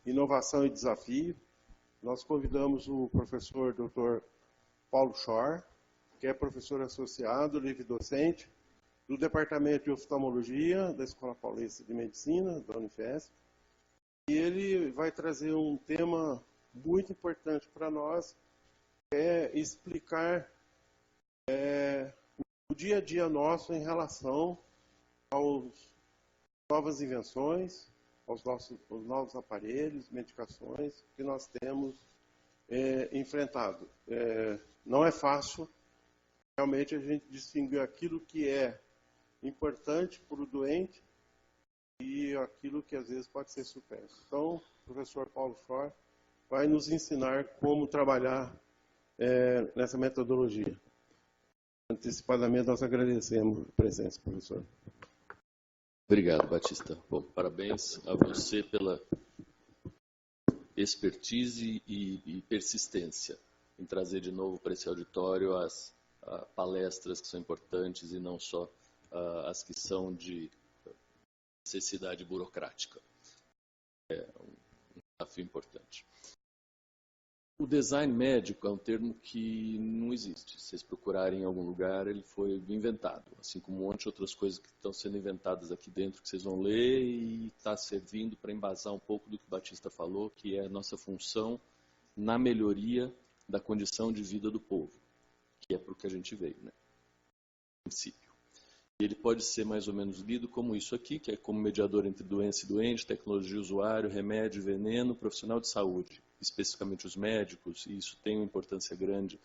Inovação e Desafio. Nós convidamos o professor Dr. Paulo Schor, que é professor associado, livre docente, do Departamento de Oftalmologia da Escola Paulista de Medicina, da Unifesp. E ele vai trazer um tema muito importante para nós, que é explicar o dia a dia nosso em relação às novas invenções, aos novos aparelhos, medicações que nós temos enfrentado. Não é fácil realmente a gente distinguir aquilo que é importante para o doente e aquilo que às vezes pode ser supérfluo. Então, o professor Paulo Schor vai nos ensinar como trabalhar nessa metodologia. Antecipadamente, nós agradecemos a presença, professor. Obrigado, Batista. Bom, parabéns a você pela expertise e persistência em trazer de novo para esse auditório as palestras que são importantes e não só as que são de necessidade burocrática. É um desafio importante. O design médico é um termo que não existe. Se vocês procurarem em algum lugar, ele foi inventado. Assim como um monte de outras coisas que estão sendo inventadas aqui dentro, que vocês vão ler, e está servindo para embasar um pouco do que o Batista falou, que é a nossa função na melhoria da condição de vida do povo, que é para o que a gente veio, né? No princípio. E ele pode ser mais ou menos lido como isso aqui, que é como mediador entre doença e doente, tecnologia e usuário, remédio e veneno, profissional de saúde, especificamente os médicos, e isso tem uma importância grande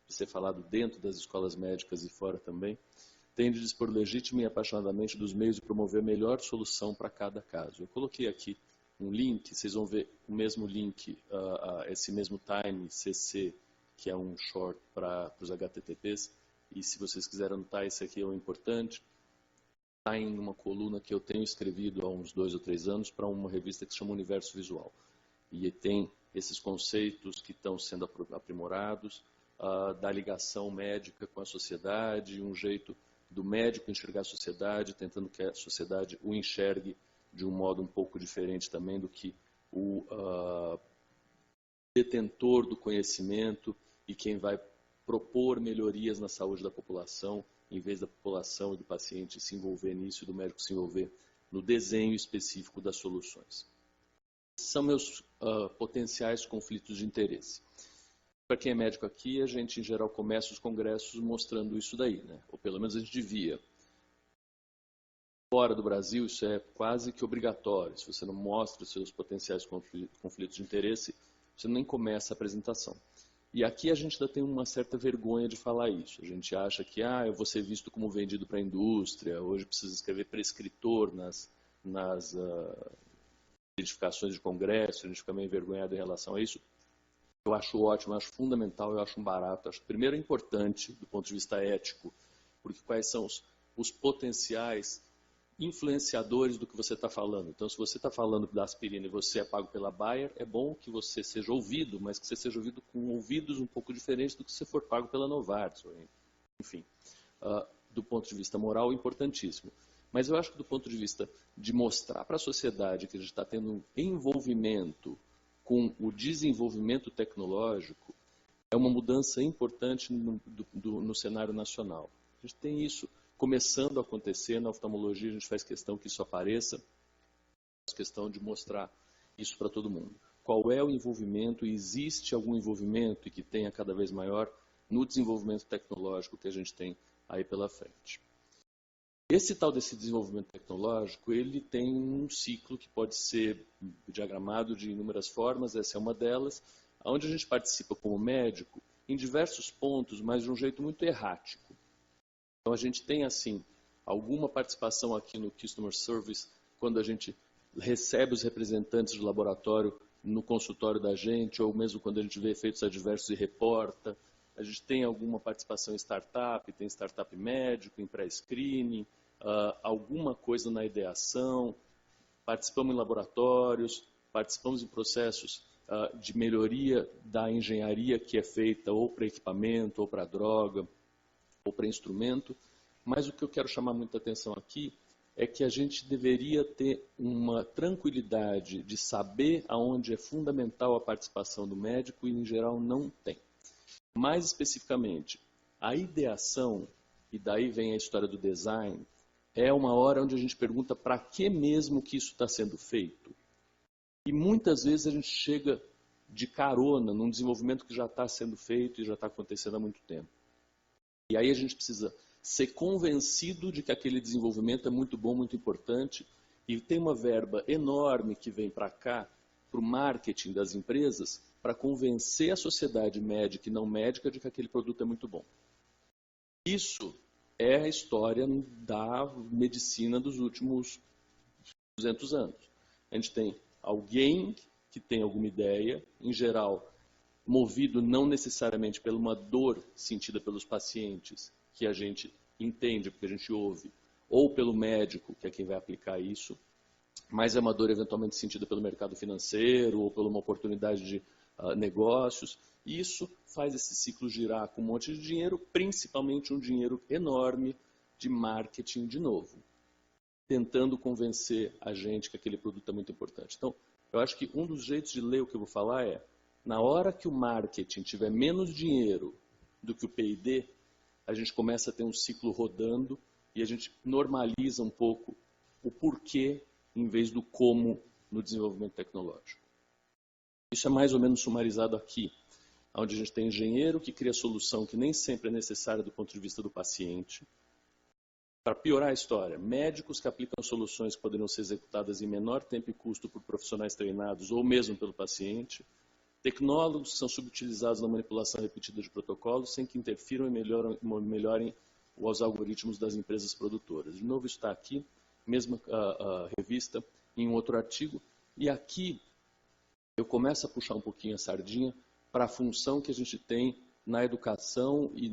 de ser falado dentro das escolas médicas e fora também, tem de dispor legítima e apaixonadamente dos meios de promover a melhor solução para cada caso. Eu coloquei aqui um link, vocês vão ver o mesmo link, esse mesmo time CC, que é um short para os HTTPs, e se vocês quiserem anotar, esse aqui é o importante. Está em uma coluna que eu tenho escrevido há uns 2 ou 3 anos para uma revista que se chama Universo Visual. E tem esses conceitos que estão sendo aprimorados, da ligação médica com a sociedade, um jeito do médico enxergar a sociedade, tentando que a sociedade o enxergue de um modo um pouco diferente também do que o detentor do conhecimento e quem vai propor melhorias na saúde da população, em vez da população e do paciente se envolver nisso e do médico se envolver no desenho específico das soluções. Esses são meus potenciais conflitos de interesse. Para quem é médico aqui, a gente em geral começa os congressos mostrando isso daí, né? Ou pelo menos a gente devia. Fora do Brasil, isso é quase que obrigatório. Se você não mostra os seus potenciais conflitos de interesse, você nem começa a apresentação. E aqui a gente ainda tem uma certa vergonha de falar isso. A gente acha que eu vou ser visto como vendido para a indústria, hoje precisa escrever prescritor nas identificações de congresso, a gente fica meio envergonhado em relação a isso. Eu acho ótimo, eu acho fundamental, eu acho um barato. Acho que primeiro é importante do ponto de vista ético, porque quais são os potenciais influenciadores do que você está falando. Então, se você está falando da aspirina e você é pago pela Bayer, é bom que você seja ouvido, mas que você seja ouvido com ouvidos um pouco diferentes do que se você for pago pela Novartis. Enfim, do ponto de vista moral, importantíssimo. Mas eu acho que do ponto de vista de mostrar para a sociedade que a gente está tendo um envolvimento com o desenvolvimento tecnológico, é uma mudança importante no cenário nacional. A gente tem isso começando a acontecer na oftalmologia, a gente faz questão que isso apareça, faz questão de mostrar isso para todo mundo. Qual é o envolvimento, e existe algum envolvimento, e que tenha cada vez maior, no desenvolvimento tecnológico que a gente tem aí pela frente. Esse tal desse desenvolvimento tecnológico, ele tem um ciclo que pode ser diagramado de inúmeras formas, essa é uma delas, onde a gente participa como médico em diversos pontos, mas de um jeito muito errático. Então a gente tem, assim, alguma participação aqui no Customer Service, quando a gente recebe os representantes do laboratório no consultório da gente, ou mesmo quando a gente vê efeitos adversos e reporta. A gente tem alguma participação em startup, tem startup médico, em pré-screening, alguma coisa na ideação, participamos em laboratórios, participamos em processos de melhoria da engenharia que é feita ou para equipamento, ou para droga, ou para instrumento. Mas o que eu quero chamar muita atenção aqui é que a gente deveria ter uma tranquilidade de saber aonde é fundamental a participação do médico e, em geral, não tem. Mais especificamente, a ideação, e daí vem a história do design, é uma hora onde a gente pergunta para que mesmo que isso está sendo feito. E muitas vezes a gente chega de carona num desenvolvimento que já está sendo feito e já está acontecendo há muito tempo. E aí a gente precisa ser convencido de que aquele desenvolvimento é muito bom, muito importante, e tem uma verba enorme que vem para cá, para o marketing das empresas, para convencer a sociedade médica e não médica de que aquele produto é muito bom. Isso é a história da medicina dos últimos 200 anos. A gente tem alguém que tem alguma ideia, em geral, movido não necessariamente por uma dor sentida pelos pacientes, que a gente entende, porque a gente ouve, ou pelo médico, que é quem vai aplicar isso, mas é uma dor eventualmente sentida pelo mercado financeiro, ou por uma oportunidade de negócios. E isso faz esse ciclo girar com um monte de dinheiro, principalmente um dinheiro enorme de marketing de novo, tentando convencer a gente que aquele produto é muito importante. Então, eu acho que um dos jeitos de ler o que eu vou falar é, na hora que o marketing tiver menos dinheiro do que o P&D, a gente começa a ter um ciclo rodando e a gente normaliza um pouco o porquê em vez do como no desenvolvimento tecnológico. Isso é mais ou menos sumarizado aqui, onde a gente tem engenheiro que cria solução que nem sempre é necessária do ponto de vista do paciente. Para piorar a história, médicos que aplicam soluções que poderiam ser executadas em menor tempo e custo por profissionais treinados ou mesmo pelo paciente. Tecnólogos que são subutilizados na manipulação repetida de protocolos sem que interfiram e melhorem os algoritmos das empresas produtoras. De novo, isso está aqui, mesma revista, em um outro artigo. E aqui eu começo a puxar um pouquinho a sardinha para a função que a gente tem na educação e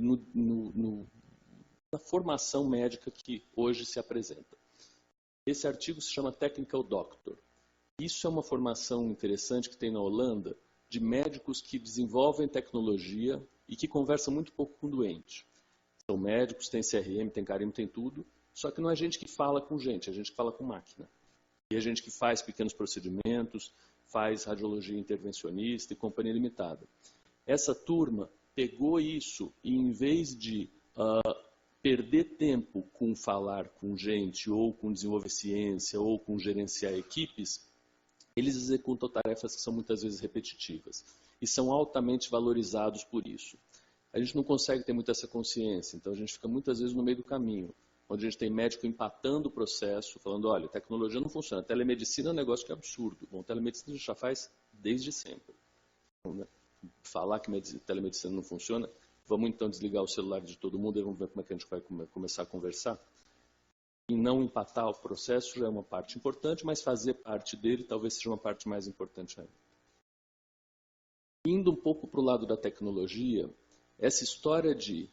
na formação médica que hoje se apresenta. Esse artigo se chama Technical Doctor. Isso é uma formação interessante que tem na Holanda, de médicos que desenvolvem tecnologia e que conversam muito pouco com o doente. São médicos, tem CRM, tem carimbo, tem tudo, só que não é gente que fala com gente, é gente que fala com máquina. E é gente que faz pequenos procedimentos, faz radiologia intervencionista e companhia limitada. Essa turma pegou isso e, em vez de perder tempo com falar com gente, ou com desenvolver ciência, ou com gerenciar equipes, eles executam tarefas que são muitas vezes repetitivas e são altamente valorizados por isso. A gente não consegue ter muito essa consciência, então a gente fica muitas vezes no meio do caminho, onde a gente tem médico empatando o processo, falando, olha, a tecnologia não funciona, telemedicina é um negócio que é absurdo. Bom, telemedicina a gente já faz desde sempre. Então, né? Falar que telemedicina não funciona, vamos então desligar o celular de todo mundo e vamos ver como é que a gente vai começar a conversar. E não empatar o processo já é uma parte importante, mas fazer parte dele talvez seja uma parte mais importante ainda. Indo um pouco para o lado da tecnologia, essa história de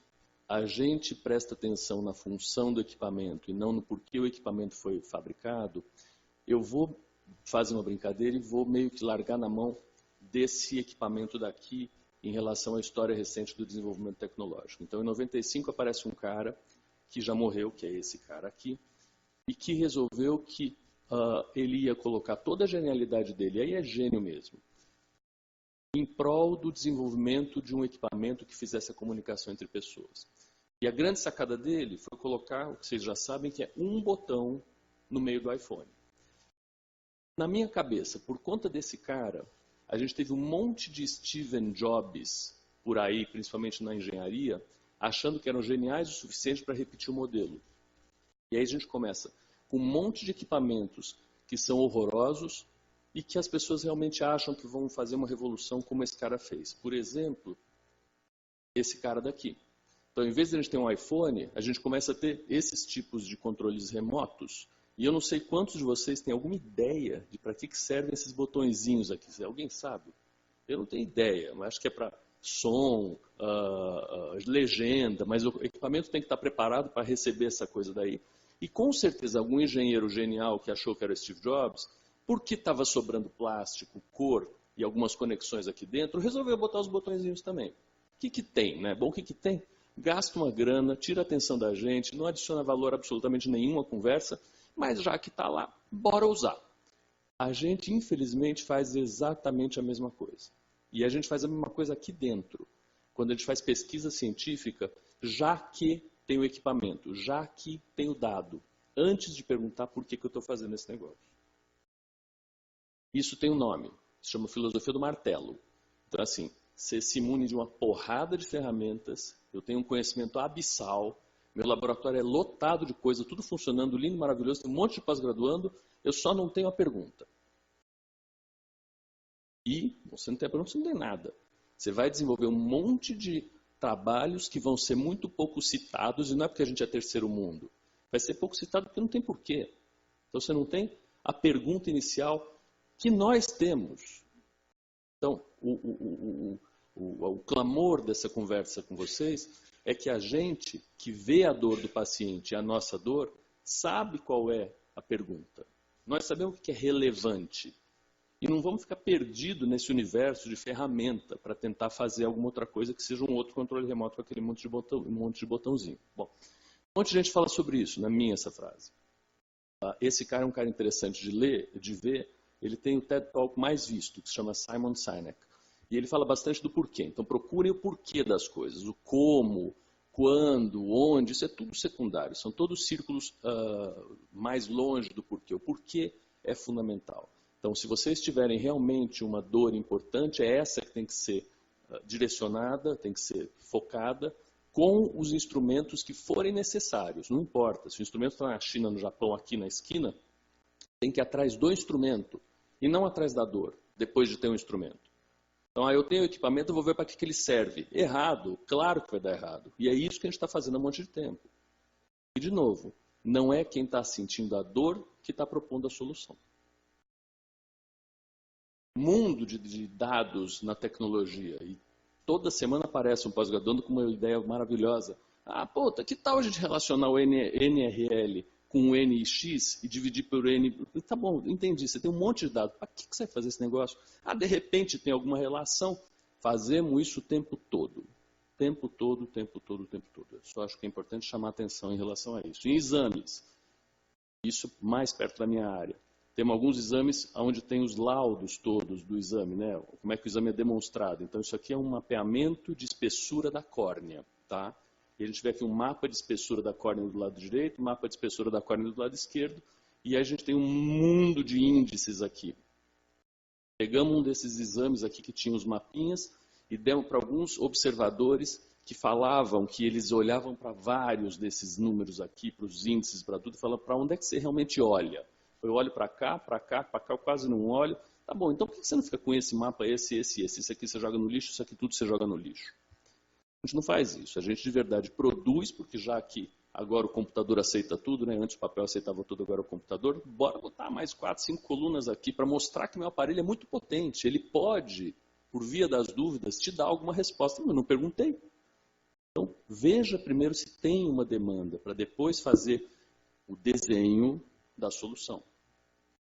a gente presta atenção na função do equipamento e não no porquê o equipamento foi fabricado, eu vou fazer uma brincadeira e vou meio que largar na mão desse equipamento daqui em relação à história recente do desenvolvimento tecnológico. Então, em 95 aparece um cara que já morreu, que é esse cara aqui, e que resolveu que ele ia colocar toda a genialidade dele, aí é gênio mesmo, em prol do desenvolvimento de um equipamento que fizesse a comunicação entre pessoas. E a grande sacada dele foi colocar, o que vocês já sabem, que é um botão no meio do iPhone. Na minha cabeça, por conta desse cara, a gente teve um monte de Steve Jobs por aí, principalmente na engenharia, achando que eram geniais o suficiente para repetir o modelo. E aí a gente começa com um monte de equipamentos que são horrorosos e que as pessoas realmente acham que vão fazer uma revolução como esse cara fez. Por exemplo, esse cara daqui. Então, em vez de a gente ter um iPhone, a gente começa a ter esses tipos de controles remotos. E eu não sei quantos de vocês têm alguma ideia de para que servem esses botõezinhos aqui. Alguém sabe? Eu não tenho ideia, mas acho que é para som, legenda, mas o equipamento tem que estar preparado para receber essa coisa daí. E com certeza algum engenheiro genial que achou que era Steve Jobs, porque estava sobrando plástico, cor e algumas conexões aqui dentro, resolveu botar os botõezinhos também. O que tem, né? Bom, o que tem? Gasta uma grana, tira a atenção da gente, não adiciona valor absolutamente nenhum à conversa, mas já que está lá, bora usar. A gente, infelizmente, faz exatamente a mesma coisa. E a gente faz a mesma coisa aqui dentro. Quando a gente faz pesquisa científica, já que tem o equipamento, já que tem o dado, antes de perguntar por que eu estou fazendo esse negócio. Isso tem um nome, se chama filosofia do martelo. Então, assim, você se imune de uma porrada de ferramentas, eu tenho um conhecimento abissal, meu laboratório é lotado de coisa, tudo funcionando, lindo, maravilhoso, tem um monte de pós-graduando, eu só não tenho a pergunta. E você não tem a pergunta, você não tem nada. Você vai desenvolver um monte de trabalhos que vão ser muito pouco citados, e não é porque a gente é terceiro mundo. Vai ser pouco citado porque não tem porquê. Então você não tem a pergunta inicial que nós temos. Então, o clamor dessa conversa com vocês é que a gente que vê a dor do paciente e a nossa dor, sabe qual é a pergunta. Nós sabemos o que é relevante. E não vamos ficar perdidos nesse universo de ferramenta para tentar fazer alguma outra coisa que seja um outro controle remoto com aquele monte de botãozinho. Bom, um monte de gente fala sobre isso, não é minha essa frase. Esse cara é um cara interessante de ler, de ver. Ele tem o TED Talk mais visto, que se chama Simon Sinek. E ele fala bastante do porquê. Então procurem o porquê das coisas, o como, quando, onde, isso é tudo secundário. São todos círculos mais longe do porquê. O porquê é fundamental. Então, se vocês tiverem realmente uma dor importante, é essa que tem que ser direcionada, tem que ser focada, com os instrumentos que forem necessários. Não importa, se o instrumento está na China, no Japão, aqui na esquina, tem que ir atrás do instrumento e não atrás da dor, depois de ter um instrumento. Então, eu tenho o equipamento, eu vou ver para que ele serve. Errado, claro que vai dar errado. E é isso que a gente está fazendo há um monte de tempo. E, de novo, não é quem está sentindo a dor que está propondo a solução. Mundo de dados na tecnologia. E toda semana aparece um pós-graduando com uma ideia maravilhosa. Puta, que tal a gente relacionar o NRL com o NX e dividir por N? Tá bom, entendi, você tem um monte de dados. Para que você vai fazer esse negócio? De repente tem alguma relação. Fazemos isso o tempo todo. O tempo todo. Eu só acho que é importante chamar atenção em relação a isso. Em exames, isso mais perto da minha área. Temos alguns exames onde tem os laudos todos do exame, né? Como é que o exame é demonstrado. Então, isso aqui é um mapeamento de espessura da córnea, tá? E a gente vê aqui um mapa de espessura da córnea do lado direito, um mapa de espessura da córnea do lado esquerdo, e aí a gente tem um mundo de índices aqui. Pegamos um desses exames aqui que tinha os mapinhas e demos para alguns observadores que falavam que eles olhavam para vários desses números aqui, para os índices, para tudo, e falavam para onde é que você realmente olha. Eu olho para cá, eu quase não olho. Tá bom, então por que você não fica com esse mapa, esse? Isso aqui você joga no lixo, isso aqui tudo você joga no lixo. A gente não faz isso. A gente de verdade produz, porque já que agora o computador aceita tudo, né? Antes o papel aceitava tudo, agora o computador. Bora botar mais 4, 5 colunas aqui para mostrar que meu aparelho é muito potente. Ele pode, por via das dúvidas, te dar alguma resposta. Eu não perguntei. Então, veja primeiro se tem uma demanda, para depois fazer o desenho da solução.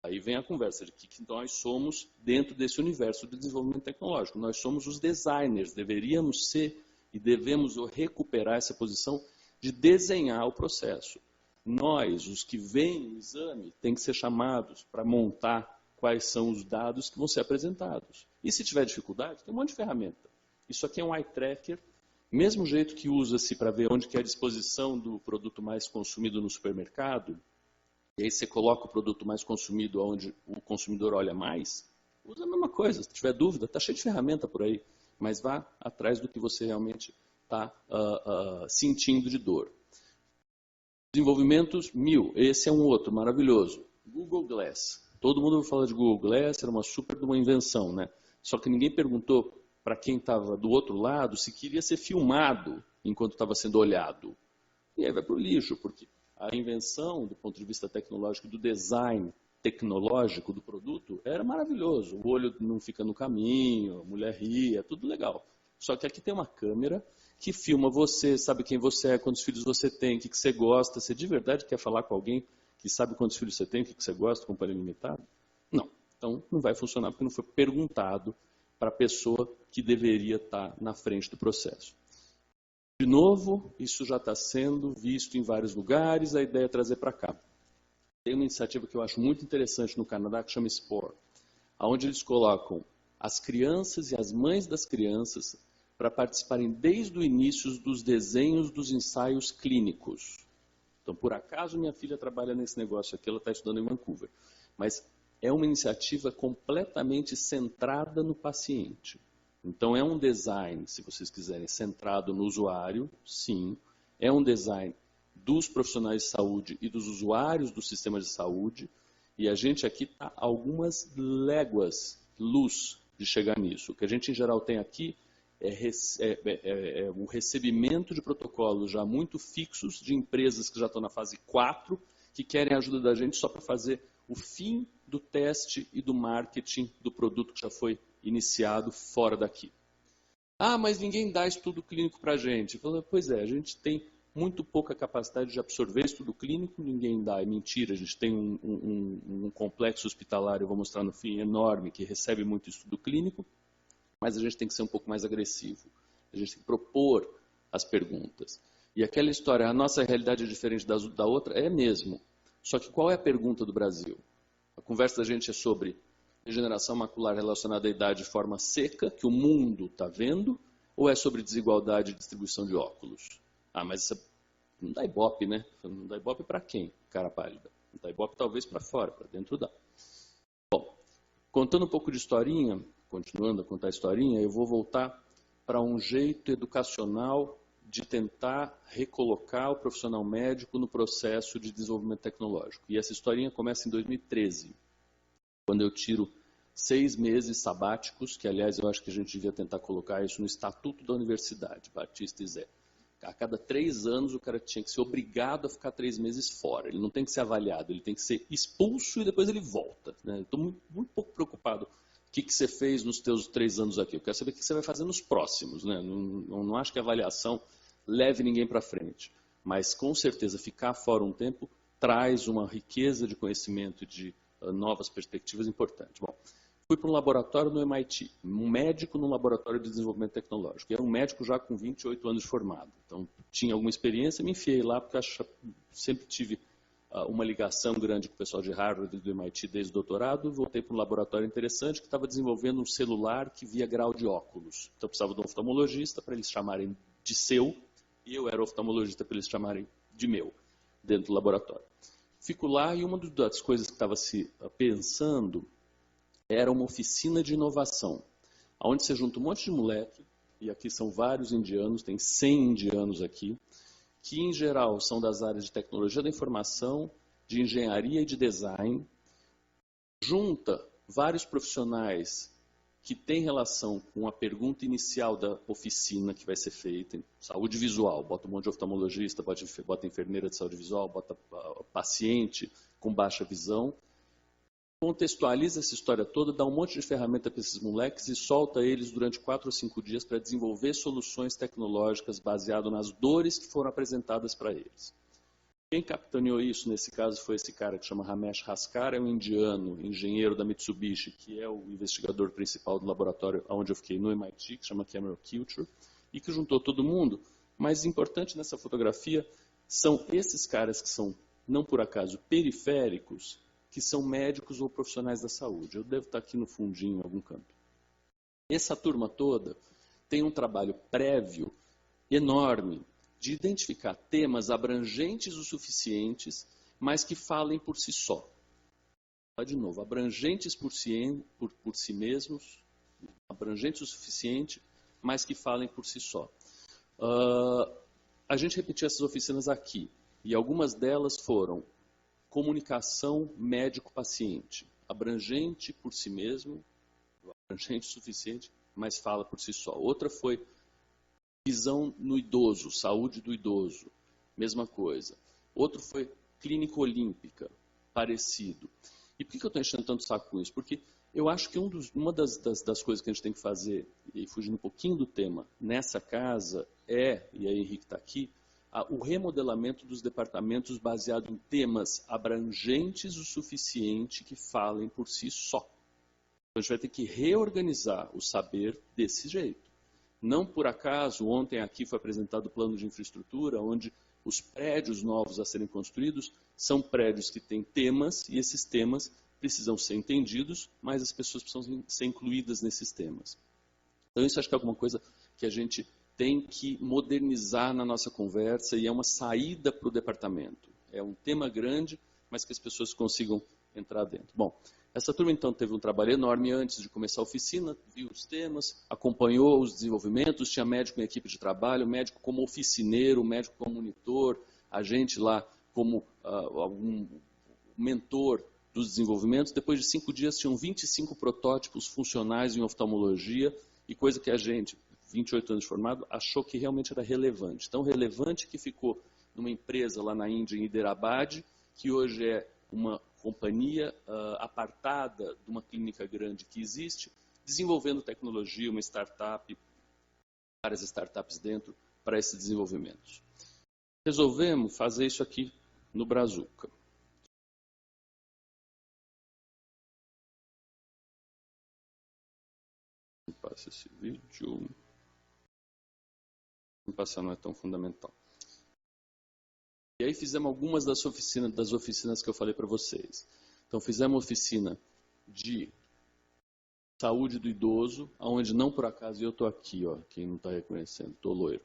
Aí vem a conversa de que nós somos dentro desse universo de desenvolvimento tecnológico. Nós somos os designers, deveríamos ser e devemos recuperar essa posição de desenhar o processo. Nós, os que veem o exame, tem que ser chamados para montar quais são os dados que vão ser apresentados. E se tiver dificuldade, tem um monte de ferramenta. Isso aqui é um eye tracker, mesmo jeito que usa-se para ver onde que é a disposição do produto mais consumido no supermercado. E aí você coloca o produto mais consumido onde o consumidor olha mais, usa a mesma coisa. Se tiver dúvida, está cheio de ferramenta por aí, mas vá atrás do que você realmente está sentindo de dor. Desenvolvimentos 1000, esse é um outro maravilhoso. Google Glass. Todo mundo ouviu falar de Google Glass, era uma super de uma invenção, né? Só que ninguém perguntou para quem estava do outro lado se queria ser filmado enquanto estava sendo olhado. E aí vai para o lixo, porque a invenção, do ponto de vista tecnológico, do design tecnológico do produto, era maravilhoso. O olho não fica no caminho, a mulher ria, tudo legal. Só que aqui tem uma câmera que filma você, sabe quem você é, quantos filhos você tem, o que você gosta. Você de verdade quer falar com alguém que sabe quantos filhos você tem, o que você gosta, com aparelho limitado? Não. Então não vai funcionar porque não foi perguntado para a pessoa que deveria estar na frente do processo. De novo, isso já está sendo visto em vários lugares, a ideia é trazer para cá. tem uma iniciativa que eu acho muito interessante no Canadá, que chama SPORE, onde eles colocam as crianças e as mães das crianças para participarem desde o início dos desenhos dos ensaios clínicos. Então, por acaso, minha filha trabalha nesse negócio aqui, ela está estudando em Vancouver. Mas é uma iniciativa completamente centrada no paciente. Então, é um design, se vocês quiserem, centrado no usuário, sim. É um design dos profissionais de saúde e dos usuários do sistema de saúde. E a gente aqui está a algumas léguas, luz, de chegar nisso. O que a gente, em geral, tem aqui é o recebimento de protocolos já muito fixos de empresas que já estão na fase 4, que querem a ajuda da gente só para fazer o fim do teste e do marketing do produto que já foi iniciado fora daqui. Ah, mas ninguém dá estudo clínico para a gente. Pois é, a gente tem muito pouca capacidade de absorver estudo clínico, ninguém dá, é mentira. A gente tem um complexo hospitalar, eu vou mostrar no fim, enorme, que recebe muito estudo clínico, mas a gente tem que ser um pouco mais agressivo. A gente tem que propor as perguntas. E aquela história, a nossa realidade é diferente da outra, é mesmo. Só que qual é a pergunta do Brasil? A conversa da gente é sobre degeneração macular relacionada à idade de forma seca, que o mundo está vendo, ou é sobre desigualdade e distribuição de óculos? Ah, mas isso não dá ibope, né? Não dá ibope para quem, cara pálida? Não dá ibope talvez para fora, para dentro dá. Bom, contando um pouco de historinha, continuando a contar a historinha, eu vou voltar para um jeito educacional de tentar recolocar o profissional médico no processo de desenvolvimento tecnológico. E essa historinha começa em 2013, quando eu tiro 6 meses sabáticos, que aliás eu acho que a gente devia tentar colocar isso no estatuto da universidade, Batista e Zé. A cada 3 anos o cara tinha que ser obrigado a ficar 3 meses fora. Ele não tem que ser avaliado, ele tem que ser expulso e depois ele volta. Né? Estou muito pouco preocupado. O que você fez nos teus 3 anos aqui? Eu quero saber o que você vai fazer nos próximos. Né? Não acho que a avaliação leve ninguém para frente. Mas, com certeza, ficar fora um tempo traz uma riqueza de conhecimento e de novas perspectivas importantes. Bom, fui para um laboratório no MIT, um médico no laboratório de desenvolvimento tecnológico. Era um médico já com 28 anos de formado. Então, tinha alguma experiência, me enfiei lá, porque sempre tive uma ligação grande com o pessoal de Harvard e do MIT desde o doutorado, voltei para um laboratório interessante que estava desenvolvendo um celular que via grau de óculos. Então, eu precisava de um oftalmologista para eles chamarem de seu, e eu era oftalmologista para eles chamarem de meu, dentro do laboratório. Fico lá e uma das coisas que estava se pensando era uma oficina de inovação, onde você junta um monte de moleque, e aqui são vários indianos, tem 100 indianos aqui, que em geral são das áreas de tecnologia da informação, de engenharia e de design, junta vários profissionais que têm relação com a pergunta inicial da oficina que vai ser feita, saúde visual, bota um monte de oftalmologista, bota enfermeira de saúde visual, bota paciente com baixa visão, contextualiza essa história toda, dá um monte de ferramenta para esses moleques e solta eles durante 4 ou 5 dias para desenvolver soluções tecnológicas baseadas nas dores que foram apresentadas para eles. Quem capitaneou isso, nesse caso, foi esse cara que chama Ramesh Haskar, é um indiano, engenheiro da Mitsubishi, que é o investigador principal do laboratório onde eu fiquei no MIT, que chama Cameron Kilcher, e que juntou todo mundo. Mas importante nessa fotografia são esses caras que são, não por acaso, periféricos, que são médicos ou profissionais da saúde. Eu devo estar aqui no fundinho, em algum canto. Essa turma toda tem um trabalho prévio enorme de identificar temas abrangentes o suficientes, mas que falem por si só. De novo, abrangentes por si mesmos, abrangentes o suficiente, mas que falem por si só. A gente repetiu essas oficinas aqui, e algumas delas foram comunicação médico-paciente, abrangente por si mesmo, abrangente o suficiente, mas fala por si só. Outra foi visão no idoso, saúde do idoso, mesma coisa. Outro foi clínica olímpica, parecido. E por que eu estou enchendo tanto saco com isso? Porque eu acho que uma das coisas que a gente tem que fazer, e fugindo um pouquinho do tema, nessa casa é, e aí Henrique está aqui, o remodelamento dos departamentos baseado em temas abrangentes o suficiente que falem por si só. Então, a gente vai ter que reorganizar o saber desse jeito. Não por acaso, ontem aqui foi apresentado o plano de infraestrutura, onde Os prédios novos a serem construídos são prédios que têm temas, e esses temas precisam ser entendidos, mas as pessoas precisam ser incluídas nesses temas. Então, isso acho que é alguma coisa que a gente tem que modernizar na nossa conversa, e é uma saída para o departamento. É um tema grande, mas que as pessoas consigam entrar dentro. Bom, essa turma, então, teve um trabalho enorme antes de começar a oficina, viu os temas, acompanhou os desenvolvimentos, tinha médico em equipe de trabalho, médico como oficineiro, médico como monitor, a gente lá como algum mentor dos desenvolvimentos. Depois de 5 dias, tinham 25 protótipos funcionais em oftalmologia, e coisa que a gente, 28 anos de formado, achou que realmente era relevante. Tão relevante que ficou numa empresa lá na Índia, em Hyderabad, que hoje é uma companhia apartada de uma clínica grande que existe, desenvolvendo tecnologia, uma startup, várias startups dentro, para esses desenvolvimentos. Resolvemos fazer isso aqui no Brazuca. Vou passar esse vídeo. Vou passar, não é tão fundamental. E aí fizemos algumas das oficinas que eu falei para vocês. Então fizemos oficina de saúde do idoso, onde não por acaso, eu estou aqui, ó, quem não está reconhecendo, estou loiro.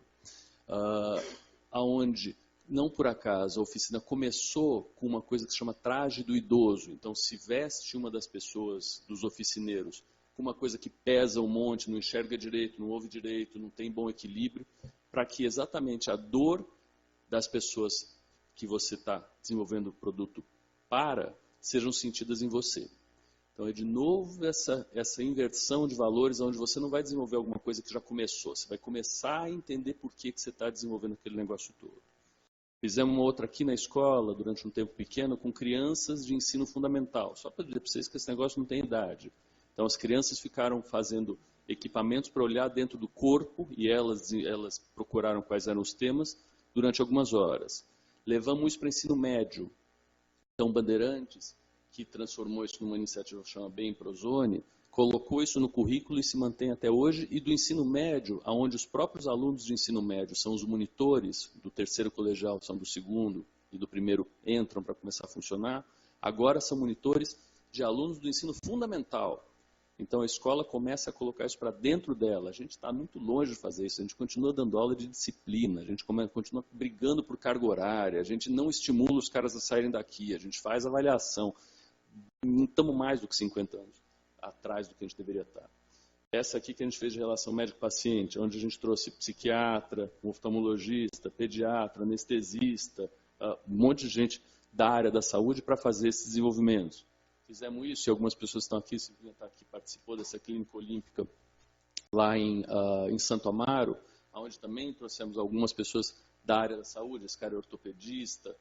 Onde não por acaso a oficina começou com uma coisa que se chama traje do idoso. Então se veste uma das pessoas, dos oficineiros, com uma coisa que pesa um monte, não enxerga direito, não ouve direito, não tem bom equilíbrio, para que exatamente a dor das pessoas que você está desenvolvendo o produto para, sejam sentidas em você. Então é de novo essa inversão de valores, onde você não vai desenvolver alguma coisa que já começou, você vai começar a entender por que você está desenvolvendo aquele negócio todo. Fizemos uma outra aqui na escola, durante um tempo pequeno, com crianças de ensino fundamental, só para dizer para vocês que esse negócio não tem idade. Então as crianças ficaram fazendo equipamentos para olhar dentro do corpo, e elas procuraram quais eram os temas, durante algumas horas. Levamos isso para ensino médio. Então, Bandeirantes, que transformou isso numa iniciativa que chama Bem Prozone, colocou isso no currículo e se mantém até hoje. E do ensino médio, onde os próprios alunos de ensino médio são os monitores do terceiro colegial, são do segundo e do primeiro entram para começar a funcionar, agora são monitores de alunos do ensino fundamental. Então a escola começa a colocar isso para dentro dela. A gente está muito longe de fazer isso, a gente continua dando aula de disciplina, a gente continua brigando por carga horária, a gente não estimula os caras a saírem daqui, a gente faz avaliação. Não estamos mais do que 50 anos atrás do que a gente deveria estar. Essa aqui que a gente fez de relação médico-paciente, onde a gente trouxe psiquiatra, oftalmologista, pediatra, anestesista, um monte de gente da área da saúde para fazer esses desenvolvimentos. Fizemos isso, e algumas pessoas estão aqui, que participou dessa clínica olímpica lá em Santo Amaro, onde também trouxemos algumas pessoas da área da saúde, esse cara é ortopedista,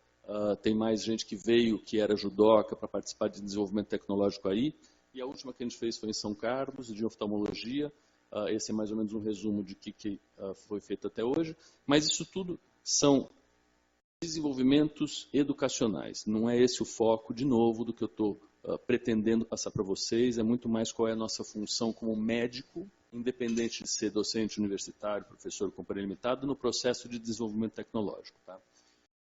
tem mais gente que veio, que era judoca, para participar de desenvolvimento tecnológico aí. E a última que a gente fez foi em São Carlos, de oftalmologia. Esse é mais ou menos um resumo de que foi feito até hoje. Mas isso tudo são desenvolvimentos educacionais. Não é esse o foco, de novo, do que eu estou pretendendo passar para vocês. É muito mais qual é a nossa função como médico, independente de ser docente universitário, professor com companhia limitada, no processo de desenvolvimento tecnológico. Tá?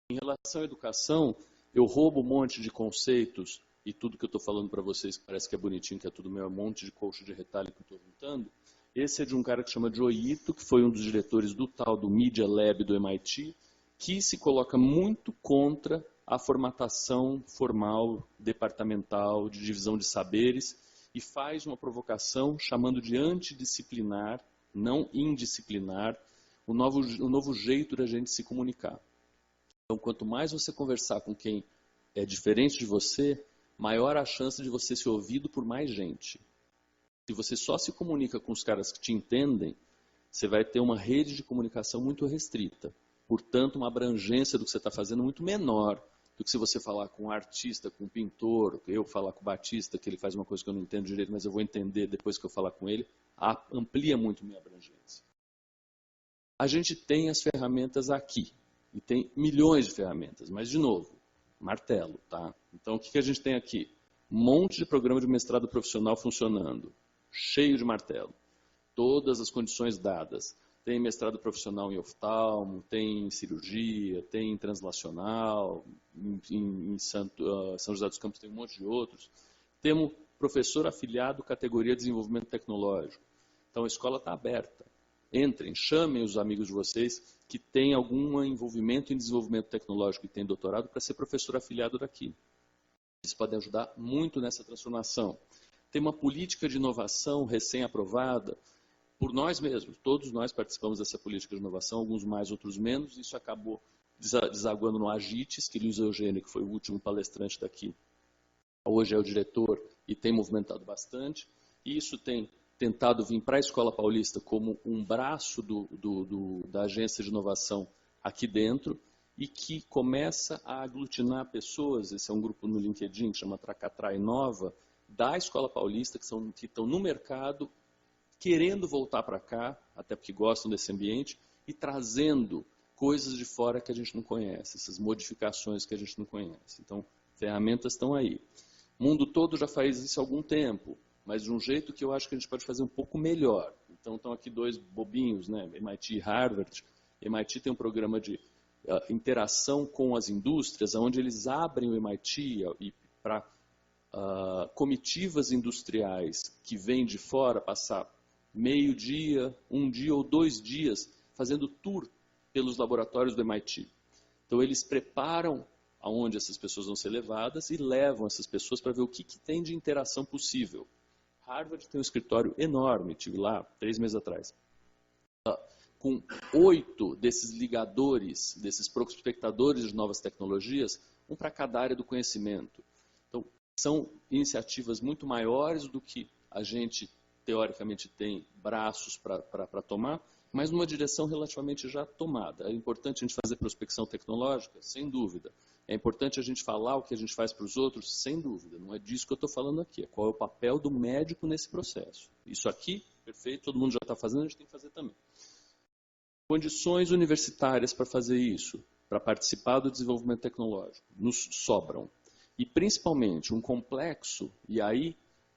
Em relação à educação, eu roubo um monte de conceitos, e tudo que eu estou falando para vocês, que parece que é bonitinho, que é tudo meu, um monte de coxa de retalho que eu estou juntando. Esse é de um cara que chama Joe Ito, que foi um dos diretores do tal do Media Lab do MIT, que se coloca muito contra a formatação formal, departamental, de divisão de saberes, e faz uma provocação chamando de antidisciplinar, não indisciplinar, o novo jeito da gente se comunicar. Então, quanto mais você conversar com quem é diferente de você, maior a chance de você ser ouvido por mais gente. Se você só se comunica com os caras que te entendem, você vai ter uma rede de comunicação muito restrita. Portanto, uma abrangência do que você está fazendo muito menor do que se você falar com um artista, com um pintor, eu falar com o Batista, que ele faz uma coisa que eu não entendo direito, mas eu vou entender depois que eu falar com ele, amplia muito minha abrangência. A gente tem as ferramentas aqui, e tem milhões de ferramentas, mas, de novo, martelo, tá? Então, o que a gente tem aqui? Um monte de programa de mestrado profissional funcionando, cheio de martelo. Todas as condições dadas. tem mestrado profissional em oftalmo, tem cirurgia, tem translacional, em São José dos Campos tem um monte de outros. Temos professor afiliado categoria Desenvolvimento Tecnológico. Então a escola está aberta. Entrem, chamem os amigos de vocês que têm algum envolvimento em desenvolvimento tecnológico e têm doutorado para ser professor afiliado daqui. Eles podem ajudar muito nessa transformação. Tem uma política de inovação recém-aprovada por nós mesmos. Todos nós participamos dessa política de inovação, alguns mais, outros menos. Isso acabou desaguando no Agites, que Luiz Eugênio, que foi o último palestrante daqui, hoje é o diretor e tem movimentado bastante. E isso tem tentado vir para a Escola Paulista como um braço da agência de inovação aqui dentro e que começa a aglutinar pessoas, esse é um grupo no LinkedIn que chama Tracatá Inova, da Escola Paulista, que estão no mercado, querendo voltar para cá, até porque gostam desse ambiente, e trazendo coisas de fora que a gente não conhece, essas modificações que a gente não conhece. Então, ferramentas estão aí. O mundo todo já faz isso há algum tempo, mas de um jeito que eu acho que a gente pode fazer um pouco melhor. Então, estão aqui dois bobinhos, né? MIT e Harvard. MIT tem um programa de interação com as indústrias, onde eles abrem o MIT para comitivas industriais que vêm de fora passar meio dia, um dia ou 2 dias fazendo tour pelos laboratórios do MIT. Então eles preparam aonde essas pessoas vão ser levadas e levam essas pessoas para ver o que tem de interação possível. Harvard tem um escritório enorme, estive lá 3 meses atrás, com 8 desses ligadores, desses prospectadores de novas tecnologias, um para cada área do conhecimento. Então, são iniciativas muito maiores do que a gente, teoricamente, tem braços para tomar, mas numa direção relativamente já tomada. É importante a gente fazer prospecção tecnológica? Sem dúvida. É importante a gente falar o que a gente faz para os outros? Sem dúvida. Não é disso que eu estou falando aqui. É qual é o papel do médico nesse processo. Isso aqui, perfeito, todo mundo já está fazendo, a gente tem que fazer também. Condições universitárias para fazer isso, para participar do desenvolvimento tecnológico, nos sobram. E principalmente um complexo, e aí,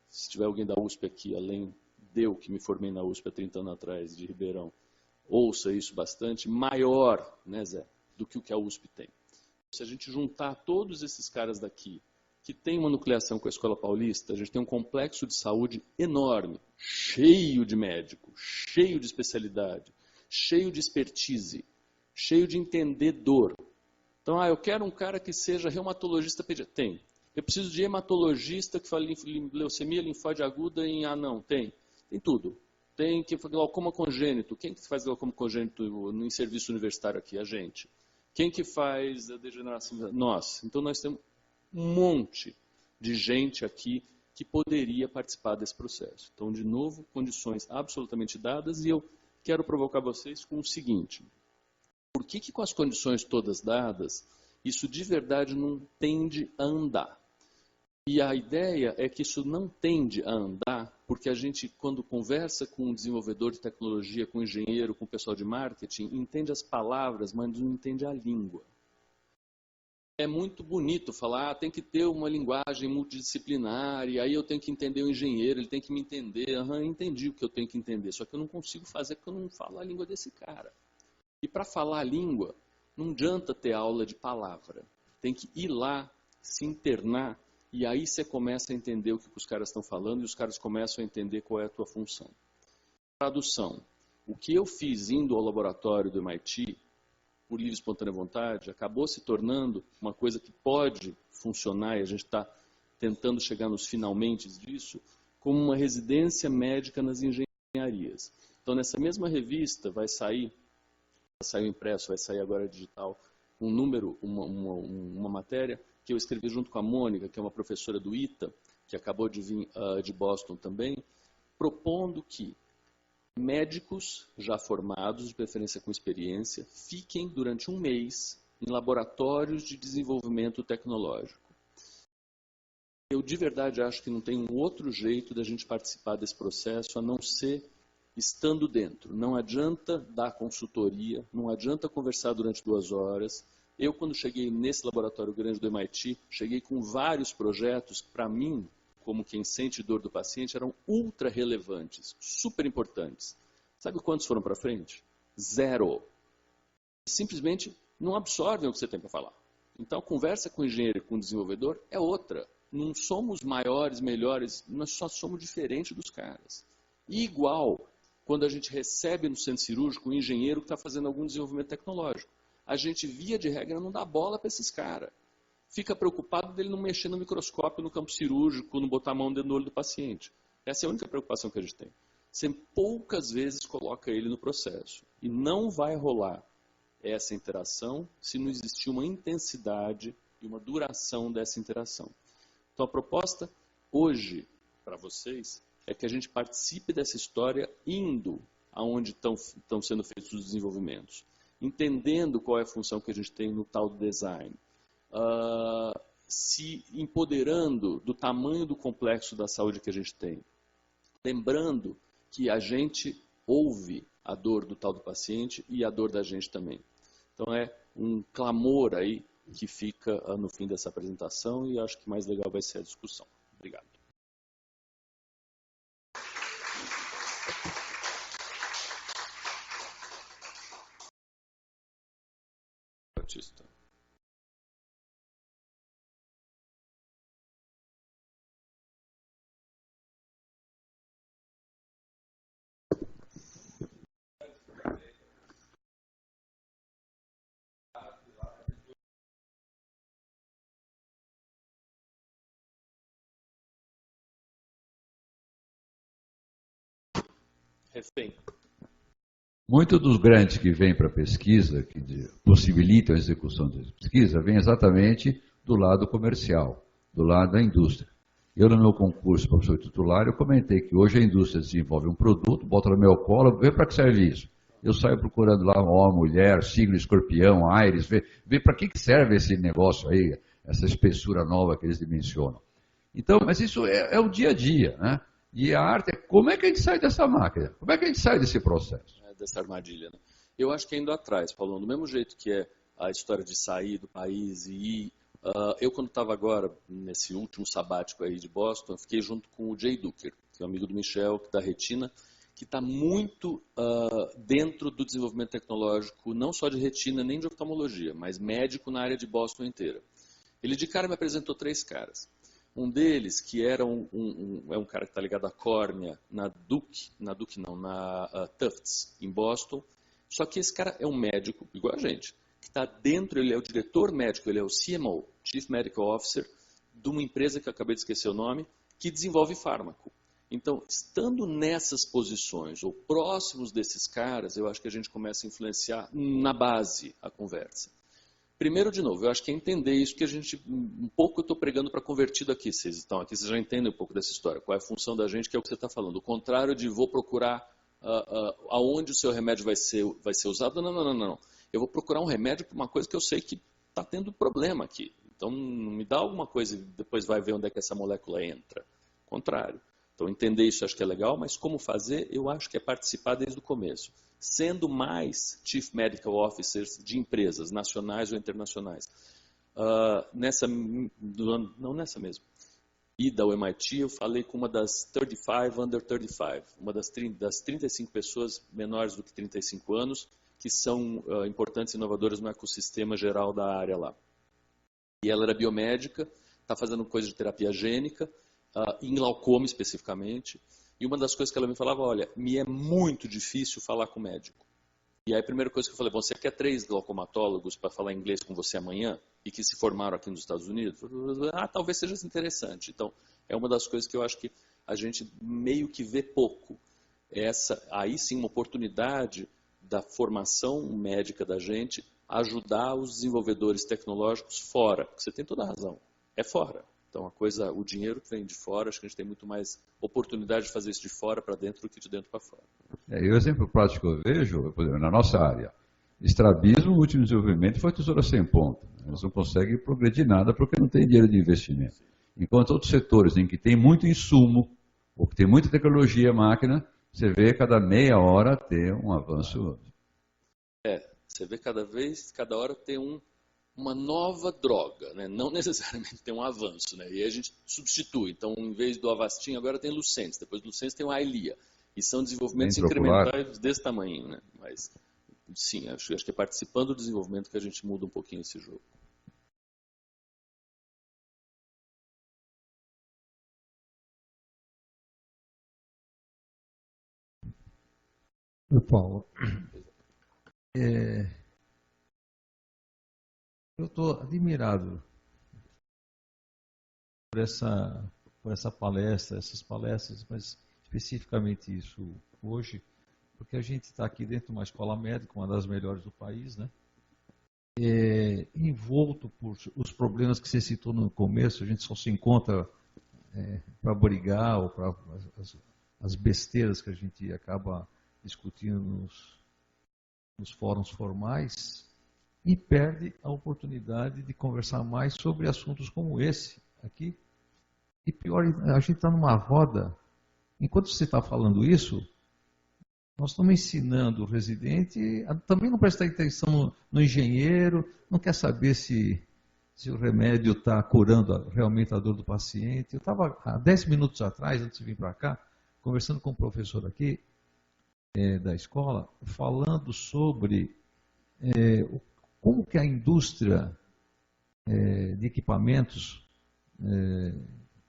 se tiver alguém da USP aqui, além de eu que me formei na USP há 30 anos atrás, de Ribeirão, ouça isso bastante, maior, né, Zé, do que o que a USP tem. Se a gente juntar todos esses caras daqui, que tem uma nucleação com a Escola Paulista, a gente tem um complexo de saúde enorme, cheio de médico, cheio de especialidade, cheio de expertise, cheio de entender dor. Então, eu quero um cara que seja reumatologista pediátrico. Tem. Eu preciso de hematologista que fale leucemia linfóide aguda em anão. Tem. Tem tudo. Tem que fazer glaucoma congênito. Quem que faz glaucoma congênito em serviço universitário aqui? A gente. Quem que faz a degeneração? Nós. Então, nós temos um monte de gente aqui que poderia participar desse processo. Então, de novo, condições absolutamente dadas, e eu quero provocar vocês com o seguinte: por que com as condições todas dadas, isso de verdade não tende a andar? E a ideia é que isso não tende a andar porque a gente, quando conversa com um desenvolvedor de tecnologia, com um engenheiro, com o pessoal de marketing, entende as palavras, mas não entende a língua. É muito bonito falar, tem que ter uma linguagem multidisciplinar, e aí eu tenho que entender o engenheiro, ele tem que me entender. Entendi o que eu tenho que entender, só que eu não consigo fazer porque eu não falo a língua desse cara. E para falar a língua, não adianta ter aula de palavra. Tem que ir lá, se internar, e aí você começa a entender o que os caras estão falando, e os caras começam a entender qual é a tua função. Tradução. O que eu fiz indo ao laboratório do MIT, por livre e espontânea vontade, acabou se tornando uma coisa que pode funcionar, e a gente está tentando chegar nos finalmente disso, como uma residência médica nas engenharias. Então, nessa mesma revista vai sair impresso, vai sair agora digital, um número, uma matéria que eu escrevi junto com a Mônica, que é uma professora do ITA, que acabou de vir de Boston também, propondo que médicos já formados, de preferência com experiência, fiquem durante 1 mês em laboratórios de desenvolvimento tecnológico. Eu de verdade acho que não tem um outro jeito da gente participar desse processo a não ser estando dentro. Não adianta dar consultoria, não adianta conversar durante 2 horas. Eu, quando cheguei nesse laboratório grande do MIT, cheguei com vários projetos que, para mim, como quem sente dor do paciente, eram ultra relevantes, super importantes. Sabe quantos foram para frente? Zero. Simplesmente não absorvem o que você tem para falar. Então, a conversa com o engenheiro e com o desenvolvedor é outra. Não somos maiores, melhores, nós só somos diferentes dos caras. E igual, quando a gente recebe no centro cirúrgico um engenheiro que está fazendo algum desenvolvimento tecnológico. A gente, via de regra, não dá bola para esses caras. Fica preocupado dele não mexer no microscópio, no campo cirúrgico, não botar a mão dentro do olho do paciente. Essa é a única preocupação que a gente tem. Você poucas vezes coloca ele no processo. E não vai rolar essa interação se não existir uma intensidade e uma duração dessa interação. Então, a proposta hoje para vocês é que a gente participe dessa história indo aonde estão sendo feitos os desenvolvimentos, entendendo qual é a função que a gente tem no tal do design, se empoderando do tamanho do complexo da saúde que a gente tem, lembrando que a gente ouve a dor do tal do paciente e a dor da gente também. Então é um clamor aí que fica no fim dessa apresentação e acho que mais legal vai ser a discussão. Obrigado. Batista. Refém. Muitos dos grandes que vêm para a pesquisa, que possibilitam a execução da pesquisa, vêm exatamente do lado comercial, do lado da indústria. Eu, no meu concurso para professor titular, eu comentei que hoje a indústria desenvolve um produto, bota no meu colo, vê para que serve isso. Eu saio procurando lá homem, mulher, signo, escorpião, Ares, vê para que serve esse negócio aí, essa espessura nova que eles dimensionam. Então, mas isso é o dia a dia, né? E a arte é como é que a gente sai dessa máquina? Como é que a gente sai desse processo? Dessa armadilha, né? Eu acho que indo atrás, Paulo, do mesmo jeito que é a história de sair do país e ir. Eu, quando estava agora, nesse último sabático aí de Boston, fiquei junto com o Jay Duker, que é um amigo do Michel, que da Retina, que está muito dentro do desenvolvimento tecnológico, não só de retina nem de oftalmologia, mas médico na área de Boston inteira. Ele de cara me apresentou 3 caras. Um deles, que era é um cara que está ligado à córnea na Tufts, em Boston. Só que esse cara é um médico, igual a gente, que está dentro, ele é o diretor médico, ele é o CMO, Chief Medical Officer, de uma empresa que eu acabei de esquecer o nome, que desenvolve fármaco. Então, estando nessas posições, ou próximos desses caras, eu acho que a gente começa a influenciar na base a conversa. Primeiro, de novo, eu acho que é entender isso que a gente, um pouco eu estou pregando para convertido aqui, vocês estão aqui, vocês já entendem um pouco dessa história, qual é a função da gente, que é o que você está falando. O contrário de vou procurar aonde o seu remédio vai ser usado, não. Eu vou procurar um remédio para uma coisa que eu sei que está tendo problema aqui. Então, me dá alguma coisa e depois vai ver onde é que essa molécula entra. Contrário. Então, entender isso acho que é legal, mas como fazer, eu acho que é participar desde o começo. Sendo mais Chief Medical Officers de empresas nacionais ou internacionais. Não nessa mesmo. E da MIT, eu falei com uma das 35 under 35, uma das 35 pessoas menores do que 35 anos, que são importantes e inovadoras no ecossistema geral da área lá. E ela era biomédica, está fazendo coisa de terapia gênica, em glaucoma especificamente. E uma das coisas que ela me falava, olha, me é muito difícil falar com o médico. E aí a primeira coisa que eu falei, você quer 3 glaucomatólogos para falar inglês com você amanhã? E que se formaram aqui nos Estados Unidos? Talvez seja interessante. Então, é uma das coisas que eu acho que a gente meio que vê pouco. Aí sim, uma oportunidade da formação médica da gente ajudar os desenvolvedores tecnológicos fora. Você tem toda a razão, é fora. Então, o dinheiro que vem de fora, acho que a gente tem muito mais oportunidade de fazer isso de fora para dentro do que de dentro para fora. E o exemplo prático que eu vejo, por exemplo, na nossa área, estrabismo, o último desenvolvimento foi tesoura sem ponta. Eles não conseguem progredir nada porque não tem dinheiro de investimento. Enquanto outros setores em que tem muito insumo, ou que tem muita tecnologia, máquina, você vê cada meia hora ter um avanço. Você vê cada hora tem uma nova droga, né? Não necessariamente tem um avanço, né? E a gente substitui. Então, em vez do Avastin, agora tem Lucentis, depois do Lucentis tem o Eylea. E são desenvolvimentos incrementais desse tamanho, né? Mas sim, acho que é participando do desenvolvimento que a gente muda um pouquinho esse jogo. Paulo, eu estou admirado por essa palestra, essas palestras, mas especificamente isso hoje, porque a gente está aqui dentro de uma escola médica, uma das melhores do país, né? Envolto por os problemas que você citou no começo, a gente só se encontra para brigar ou para as besteiras que a gente acaba discutindo nos fóruns formais e perde a oportunidade de conversar mais sobre assuntos como esse aqui. E pior, a gente está numa roda. Enquanto você está falando isso, nós estamos ensinando o residente a também não prestar atenção no engenheiro, não quer saber se o remédio está curando realmente a dor do paciente. Eu estava há 10 minutos atrás, antes de vir para cá, conversando com um professor aqui da escola, falando sobre como que a indústria de equipamentos,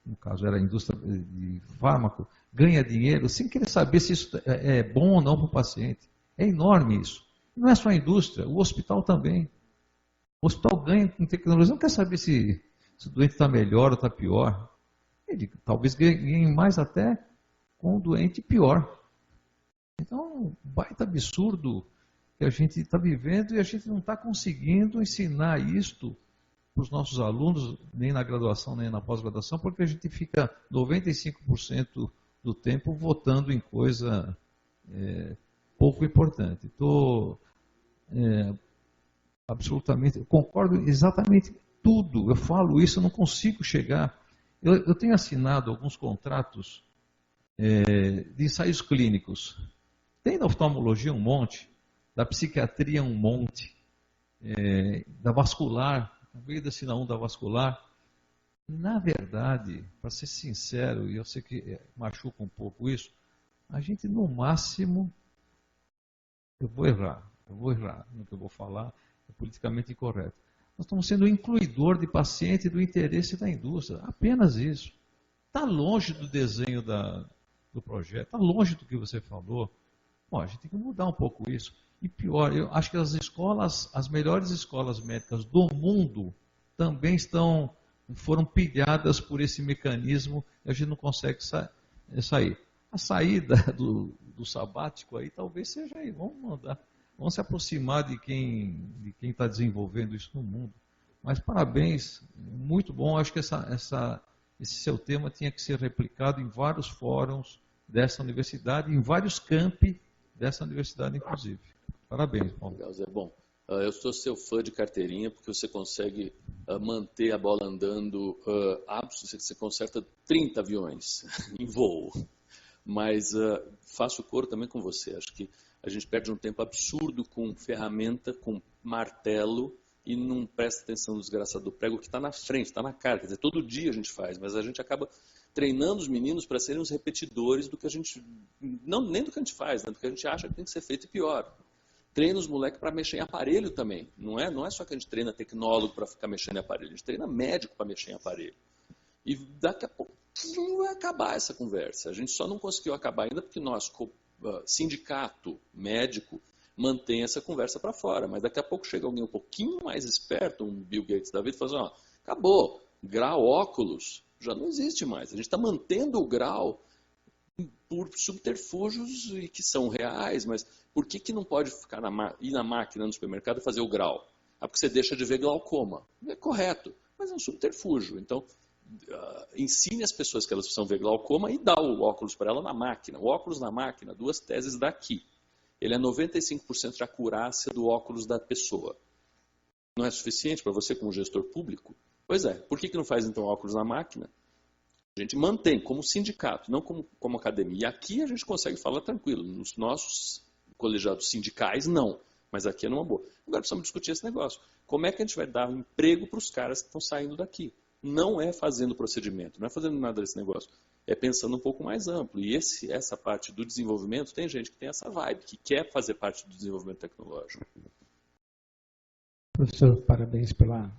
no caso era a indústria de fármaco, ganha dinheiro sem querer saber se isso é bom ou não para o paciente. É enorme isso. Não é só a indústria, o hospital também. O hospital ganha com tecnologia, não quer saber se o doente está melhor ou está pior. Ele talvez ganhe mais até com o doente pior. Então, um baita absurdo que a gente está vivendo e a gente não está conseguindo ensinar isto para os nossos alunos, nem na graduação, nem na pós-graduação, porque a gente fica 95% do tempo votando em coisa pouco importante. Estou absolutamente, eu concordo exatamente tudo. Eu falo isso, eu não consigo chegar. Eu tenho assinado alguns contratos de ensaios clínicos. Tem da oftalmologia um monte, da psiquiatria um monte, da vascular, acabei de assinar um da vascular. Na verdade, para ser sincero, e eu sei que machuca um pouco isso, a gente no máximo, eu vou errar no que eu vou falar, é politicamente incorreto. Nós estamos sendo o incluidor de paciente do interesse da indústria, apenas isso. Está longe do desenho do projeto, está longe do que você falou. Bom, a gente tem que mudar um pouco isso. E pior, eu acho que as melhores escolas médicas do mundo também foram pilhadas por esse mecanismo e a gente não consegue sair. A saída do sabático aí talvez seja aí, vamos se aproximar de quem está desenvolvendo isso no mundo. Mas parabéns, muito bom, acho que esse seu tema tinha que ser replicado em vários fóruns dessa universidade, em vários campi dessa universidade, inclusive. Parabéns, Paulo. Legal, Zé. Bom, eu sou seu fã de carteirinha, porque você consegue manter a bola andando, você conserta 30 aviões em voo. Mas faço coro também com você. Acho que a gente perde um tempo absurdo com ferramenta, com martelo, e não presta atenção no desgraçado do prego que está na frente, está na cara. Quer dizer, todo dia a gente faz, mas a gente acaba treinando os meninos para serem os repetidores do que a gente... Não, nem do que a gente faz, né? Do que a gente acha que tem que ser feito e pior. Treina os moleques para mexer em aparelho também. Não é só que a gente treina tecnólogo para ficar mexendo em aparelho, a gente treina médico para mexer em aparelho. E daqui a pouquinho vai acabar essa conversa. A gente só não conseguiu acabar ainda porque nós, sindicato médico, mantém essa conversa para fora. Mas daqui a pouco chega alguém um pouquinho mais esperto, um Bill Gates da vida, e fala assim, acabou, grau óculos já não existe mais. A gente está mantendo o grau por subterfúgios que são reais, mas por que não pode ir na máquina no supermercado e fazer o grau? Porque você deixa de ver glaucoma. É correto, mas é um subterfúgio. Então, ensine as pessoas que elas precisam ver glaucoma e dá o óculos para ela na máquina. O óculos na máquina, 2 teses daqui. Ele é 95% de acurácia do óculos da pessoa. Não é suficiente para você como gestor público? Pois é. Por que não faz então óculos na máquina? A gente mantém como sindicato, não como academia. E aqui a gente consegue falar tranquilo. Nos nossos colegiados sindicais, não. Mas aqui é numa boa. Agora precisamos discutir esse negócio. Como é que a gente vai dar um emprego para os caras que estão saindo daqui? não é fazendo procedimento, não é fazendo nada desse negócio. É pensando um pouco mais amplo. E essa parte do desenvolvimento, tem gente que tem essa vibe, que quer fazer parte do desenvolvimento tecnológico. Professor, parabéns pela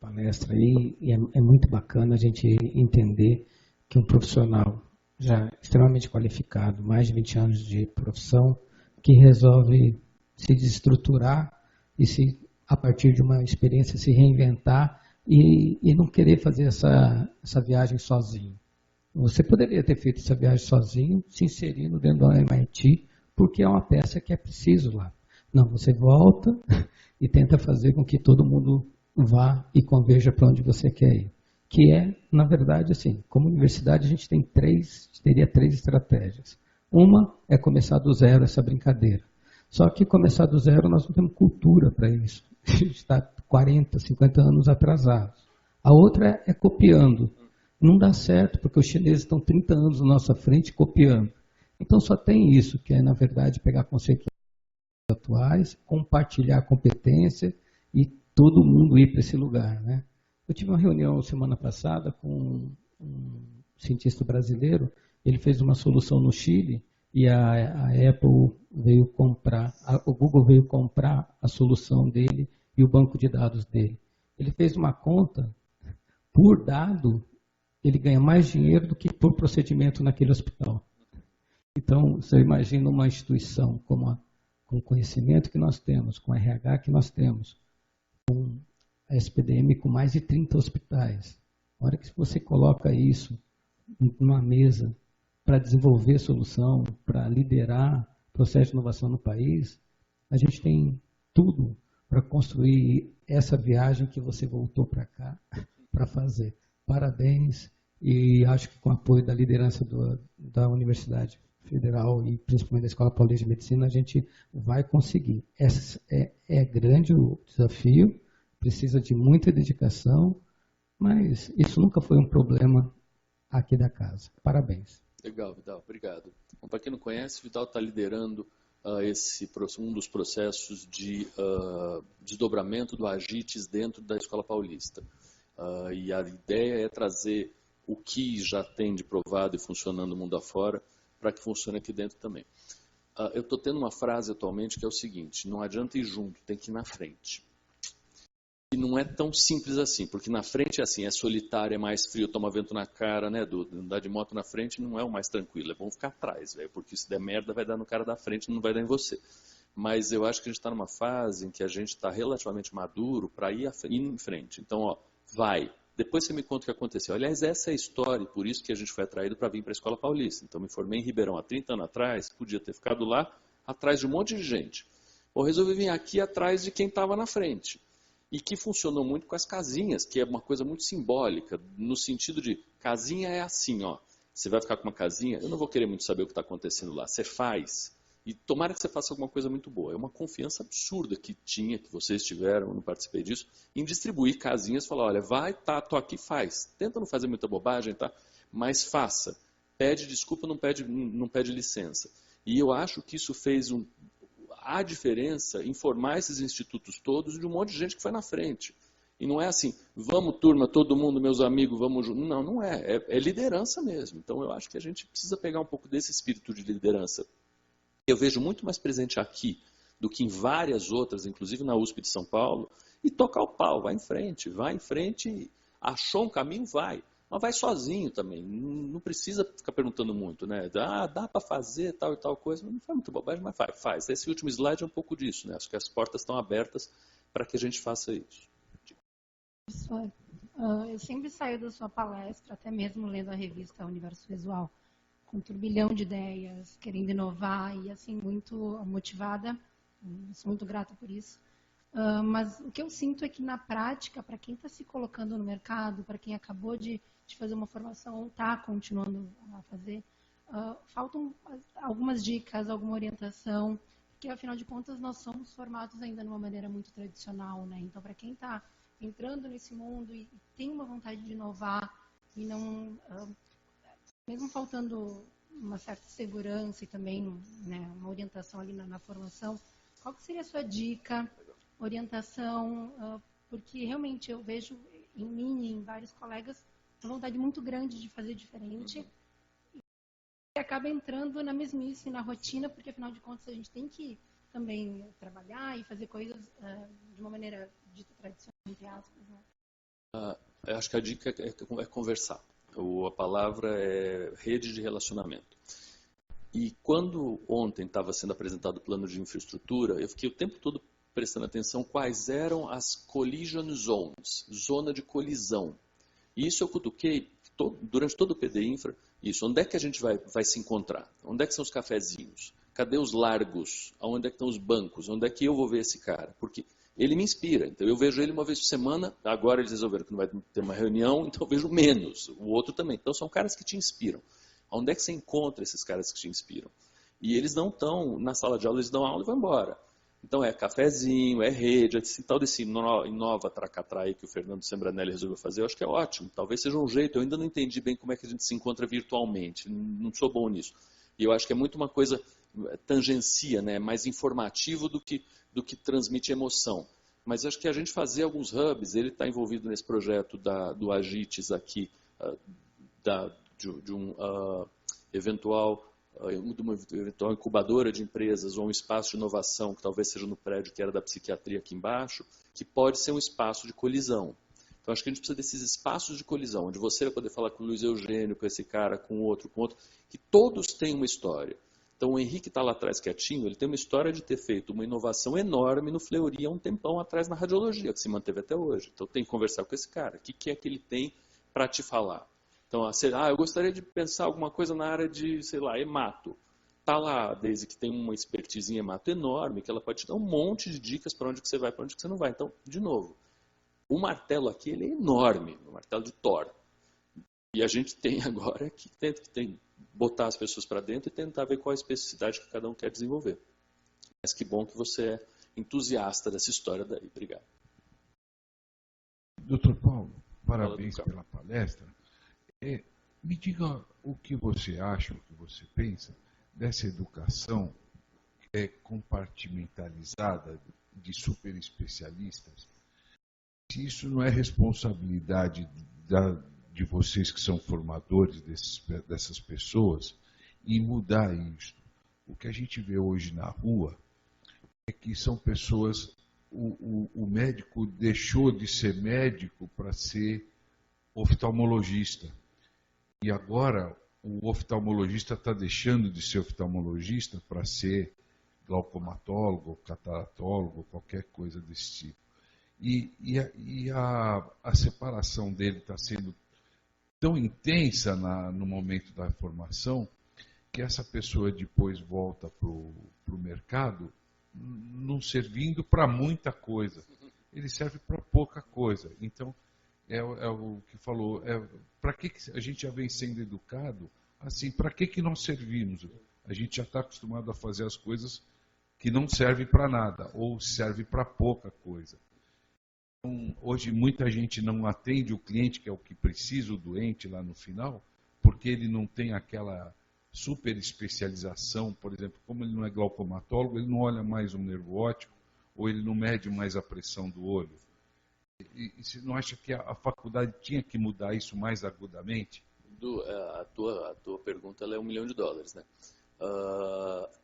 palestra aí. E é muito bacana a gente entender que um profissional já extremamente qualificado, mais de 20 anos de profissão, que resolve se desestruturar e a partir de uma experiência se reinventar e não querer fazer essa viagem sozinho. Você poderia ter feito essa viagem sozinho, se inserindo dentro do MIT, porque é uma peça que é preciso lá. Não, você volta e tenta fazer com que todo mundo vá e converja para onde você quer ir. Que é, na verdade, assim, como universidade a gente teria três estratégias. Uma é começar do zero essa brincadeira. Só que começar do zero nós não temos cultura para isso. A gente está 40, 50 anos atrasados. A outra é copiando. Não dá certo, porque os chineses estão 30 anos na nossa frente copiando. Então só tem isso, que é, na verdade, pegar conceitos atuais, compartilhar a competência e todo mundo ir para esse lugar, né? Eu tive uma reunião semana passada com um cientista brasileiro, ele fez uma solução no Chile e a Apple veio comprar, o Google veio comprar a solução dele e o banco de dados dele. Ele fez uma conta, por dado, ele ganha mais dinheiro do que por procedimento naquele hospital. Então, você imagina uma instituição com o conhecimento que nós temos, com o RH que nós temos, com a SPDM com mais de 30 hospitais. Na hora que você coloca isso numa mesa para desenvolver solução, para liderar processo de inovação no país, a gente tem tudo para construir essa viagem que você voltou para cá para fazer. Parabéns, e acho que com o apoio da liderança da Universidade Federal e principalmente da Escola Paulista de Medicina, a gente vai conseguir. É grande o desafio, precisa de muita dedicação, mas isso nunca foi um problema aqui da casa. Parabéns. Legal, Vidal, obrigado. Bom, para quem não conhece, o Vidal está liderando um dos processos de desdobramento do Agites dentro da Escola Paulista. E a ideia é trazer o que já tem de provado e funcionando no mundo afora para que funcione aqui dentro também. Eu estou tendo uma frase atualmente que é o seguinte: não adianta ir junto, tem que ir na frente. E não é tão simples assim, porque na frente é assim, é solitário, é mais frio, toma vento na cara, né, andar de moto na frente não é o mais tranquilo, é bom ficar atrás, véio, porque se der merda vai dar no cara da frente, não vai dar em você. Mas eu acho que a gente está numa fase em que a gente está relativamente maduro para ir em frente. Então, ó, vai. Depois você me conta o que aconteceu. Aliás, essa é a história, e por isso que a gente foi atraído para vir para a Escola Paulista. Então, me formei em Ribeirão há 30 anos atrás, podia ter ficado lá, atrás de um monte de gente. Ou resolvi vir aqui atrás de quem estava na frente. E que funcionou muito com as casinhas, que é uma coisa muito simbólica, no sentido de, casinha é assim, ó. Você vai ficar com uma casinha, eu não vou querer muito saber o que está acontecendo lá. Você faz. E tomara que você faça alguma coisa muito boa. É uma confiança absurda que vocês tiveram, eu não participei disso, em distribuir casinhas, falar, olha, vai, tá, tô aqui, faz. Tenta não fazer muita bobagem, tá? Mas faça. Pede desculpa, não pede licença. E eu acho que isso fez a diferença em formar esses institutos todos de um monte de gente que foi na frente. E não é assim, vamos turma, todo mundo, meus amigos, vamos juntos. Não, não é. É liderança mesmo. Então eu acho que a gente precisa pegar um pouco desse espírito de liderança. Eu vejo muito mais presente aqui do que em várias outras, inclusive na USP de São Paulo, e tocar o pau, vai em frente, achou um caminho, vai. Mas vai sozinho também, não precisa ficar perguntando muito, né? Dá para fazer tal e tal coisa, não faz muita bobagem, mas faz. Esse último slide é um pouco disso, né? Acho que as portas estão abertas para que a gente faça isso. Professor, eu sempre saio da sua palestra, até mesmo lendo a revista Universo Visual, com um turbilhão de ideias, querendo inovar e assim, muito motivada, sou muito grata por isso. Mas o que eu sinto é que na prática, para quem está se colocando no mercado, para quem acabou de fazer uma formação ou está continuando a fazer, faltam algumas dicas, alguma orientação, porque afinal de contas nós somos formados ainda de uma maneira muito tradicional, né? Então, para quem está entrando nesse mundo e tem uma vontade de inovar e não, mesmo faltando uma certa segurança e também, né, uma orientação ali na formação, qual que seria a sua dica, orientação, porque realmente eu vejo em mim e em vários colegas uma vontade muito grande de fazer diferente. E acaba entrando na mesmice, na rotina, porque afinal de contas a gente tem que também trabalhar e fazer coisas de uma maneira dita tradicional, entre aspas, né? Eu acho que a dica é conversar. A palavra é rede de relacionamento. E quando ontem estava sendo apresentado o plano de infraestrutura, eu fiquei o tempo todo prestando atenção quais eram as collision zones, zona de colisão. E isso eu cutuquei durante todo o PD Infra. Isso, onde é que a gente vai se encontrar? Onde é que são os cafezinhos? Cadê os largos? Onde é que estão os bancos? Onde é que eu vou ver esse cara? Porque ele me inspira. Então eu vejo ele uma vez por semana. Agora eles resolveram que não vai ter uma reunião, então eu vejo menos. O outro também. Então são caras que te inspiram. Onde é que você encontra esses caras que te inspiram? E eles não estão na sala de aula, eles dão aula e vão embora. Então é cafezinho, é rede, esse tal desse Inova Tracatá aí que o Fernando Sembranelli resolveu fazer, eu acho que é ótimo. Talvez seja um jeito, eu ainda não entendi bem como é que a gente se encontra virtualmente, não sou bom nisso. E eu acho que é muito uma coisa tangencia, né? Mais informativo do que transmite emoção. Mas acho que a gente fazer alguns hubs, ele está envolvido nesse projeto do Agites aqui, de uma eventual incubadora de empresas ou um espaço de inovação, que talvez seja no prédio que era da psiquiatria aqui embaixo, que pode ser um espaço de colisão. Então acho que a gente precisa desses espaços de colisão, onde você vai poder falar com o Luiz Eugênio, com esse cara, com o outro, que todos têm uma história. Então o Henrique está lá atrás quietinho, ele tem uma história de ter feito uma inovação enorme no Fleury há um tempão atrás na radiologia, que se manteve até hoje. Então tem que conversar com esse cara. O que é que ele tem para te falar? Então, eu gostaria de pensar alguma coisa na área de, sei lá, hemato. Está lá a Daisy, que tem uma expertise em hemato enorme, que ela pode te dar um monte de dicas para onde que você vai, para onde que você não vai. Então, de novo, o martelo aqui ele é enorme, o martelo de Thor. E a gente tem agora que botar as pessoas para dentro e tentar ver qual a especificidade que cada um quer desenvolver. Mas que bom que você é entusiasta dessa história daí. Obrigado. Doutor Paulo, parabéns pela palestra. Me diga o que você acha, o que você pensa dessa educação compartimentalizada de super especialistas. Se isso não é responsabilidade de vocês que são formadores dessas pessoas e mudar isso. O que a gente vê hoje na rua é que são pessoas, o médico deixou de ser médico para ser oftalmologista. E agora o oftalmologista está deixando de ser oftalmologista para ser glaucomatólogo, cataratólogo, qualquer coisa desse tipo. E a separação dele está sendo tão intensa no momento da formação que essa pessoa depois volta para o mercado não servindo para muita coisa. Ele serve para pouca coisa. Então, é o que falou, para que a gente já vem sendo educado assim, para que nós servimos? A gente já está acostumado a fazer as coisas que não servem para nada, ou servem para pouca coisa. Então, hoje muita gente não atende o cliente, que é o que precisa, o doente lá no final, porque ele não tem aquela super especialização, por exemplo, como ele não é glaucomatólogo, ele não olha mais um nervo óptico, ou ele não mede mais a pressão do olho. E você não acha que a faculdade tinha que mudar isso mais agudamente? A tua pergunta ela é $1 milhão, né?